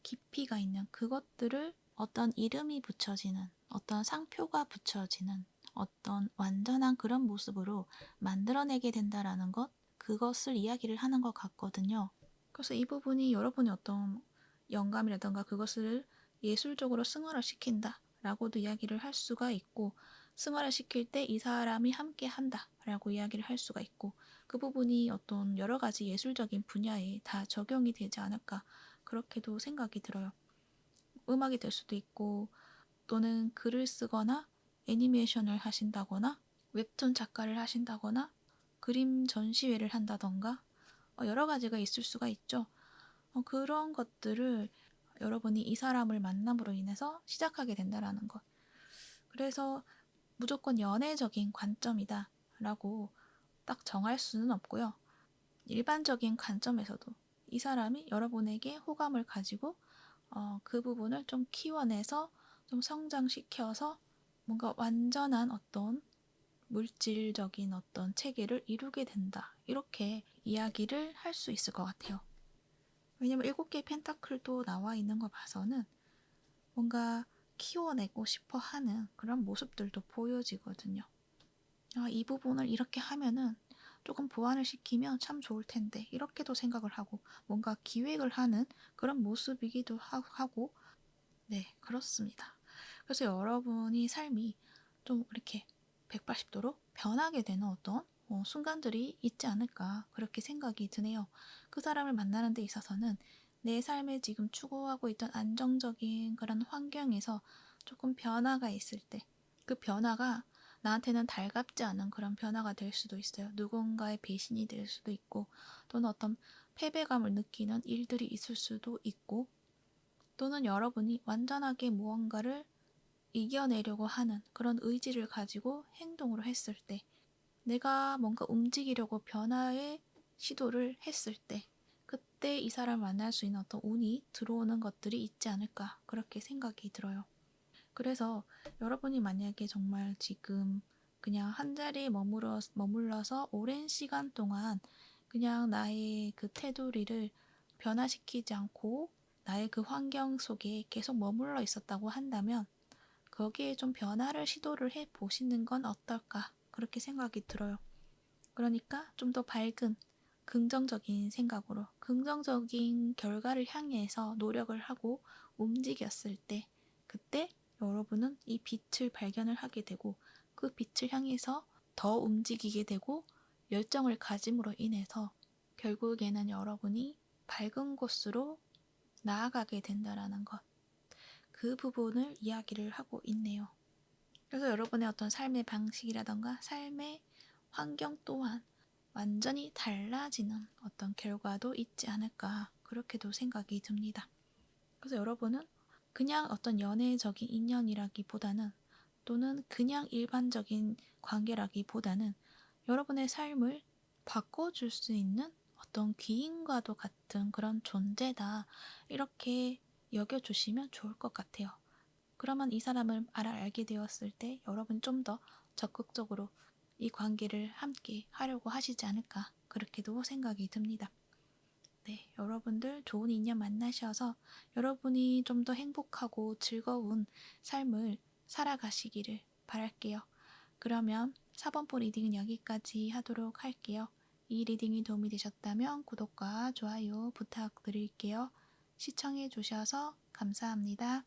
깊이가 있는 그것들을 어떤 이름이 붙여지는 어떤 상표가 붙여지는 어떤 완전한 그런 모습으로 만들어내게 된다라는 것 그것을 이야기를 하는 것 같거든요. 그래서 이 부분이 여러분의 어떤 영감이라던가 그것을 예술적으로 승화를 시킨다 라고도 이야기를 할 수가 있고 승화를 시킬 때 이 사람이 함께 한다 라고 이야기를 할 수가 있고 그 부분이 어떤 여러 가지 예술적인 분야에 다 적용이 되지 않을까 그렇게도 생각이 들어요. 음악이 될 수도 있고 또는 글을 쓰거나 애니메이션을 하신다거나 웹툰 작가를 하신다거나 그림 전시회를 한다던가 여러 가지가 있을 수가 있죠. 그런 것들을 여러분이 이 사람을 만남으로 인해서 시작하게 된다라는 것. 그래서 무조건 연애적인 관점이다 라고 딱 정할 수는 없고요. 일반적인 관점에서도 이 사람이 여러분에게 호감을 가지고 그 부분을 좀 키워내서 좀 성장시켜서 뭔가 완전한 어떤 물질적인 어떤 체계를 이루게 된다. 이렇게 이야기를 할 수 있을 것 같아요. 왜냐면 7개의 펜타클도 나와 있는 걸 봐서는 뭔가 키워내고 싶어 하는 그런 모습들도 보여지거든요. 이 부분을 이렇게 하면은 조금 보완을 시키면 참 좋을 텐데 이렇게도 생각을 하고 뭔가 기획을 하는 그런 모습이기도 하고 네, 그렇습니다. 그래서 여러분이 삶이 좀 이렇게 180도로 변하게 되는 어떤 순간들이 있지 않을까 그렇게 생각이 드네요. 그 사람을 만나는 데 있어서는 내 삶에 지금 추구하고 있던 안정적인 그런 환경에서 조금 변화가 있을 때 그 변화가 나한테는 달갑지 않은 그런 변화가 될 수도 있어요. 누군가의 배신이 될 수도 있고 또는 어떤 패배감을 느끼는 일들이 있을 수도 있고 또는 여러분이 완전하게 무언가를 이겨내려고 하는 그런 의지를 가지고 행동을 했을 때, 내가 뭔가 움직이려고 변화의 시도를 했을 때, 그때 이 사람을 만날 수 있는 어떤 운이 들어오는 것들이 있지 않을까, 그렇게 생각이 들어요. 그래서 여러분이 만약에 정말 지금 그냥 한 자리에 머물러서 오랜 시간 동안 그냥 나의 그 테두리를 변화시키지 않고 나의 그 환경 속에 계속 머물러 있었다고 한다면 거기에 좀 변화를 시도를 해 보시는 건 어떨까 그렇게 생각이 들어요. 그러니까 좀 더 밝은 긍정적인 생각으로 긍정적인 결과를 향해서 노력을 하고 움직였을 때 그때 여러분은 이 빛을 발견을 하게 되고 그 빛을 향해서 더 움직이게 되고 열정을 가짐으로 인해서 결국에는 여러분이 밝은 곳으로 나아가게 된다라는 것. 그 부분을 이야기를 하고 있네요. 그래서 여러분의 어떤 삶의 방식이라던가 삶의 환경 또한 완전히 달라지는 어떤 결과도 있지 않을까 그렇게도 생각이 듭니다. 그래서 여러분은 그냥 어떤 연애적인 인연이라기보다는 또는 그냥 일반적인 관계라기보다는 여러분의 삶을 바꿔줄 수 있는 어떤 귀인과도 같은 그런 존재다 이렇게 여겨주시면 좋을 것 같아요. 그러면 이 사람을 알게 되었을 때 여러분 좀 더 적극적으로 이 관계를 함께 하려고 하시지 않을까 그렇게도 생각이 듭니다. 네, 여러분들 좋은 인연 만나셔서 여러분이 좀 더 행복하고 즐거운 삶을 살아가시기를 바랄게요. 그러면 4번포 리딩은 여기까지 하도록 할게요. 이 리딩이 도움이 되셨다면 구독과 좋아요 부탁드릴게요. 시청해 주셔서 감사합니다.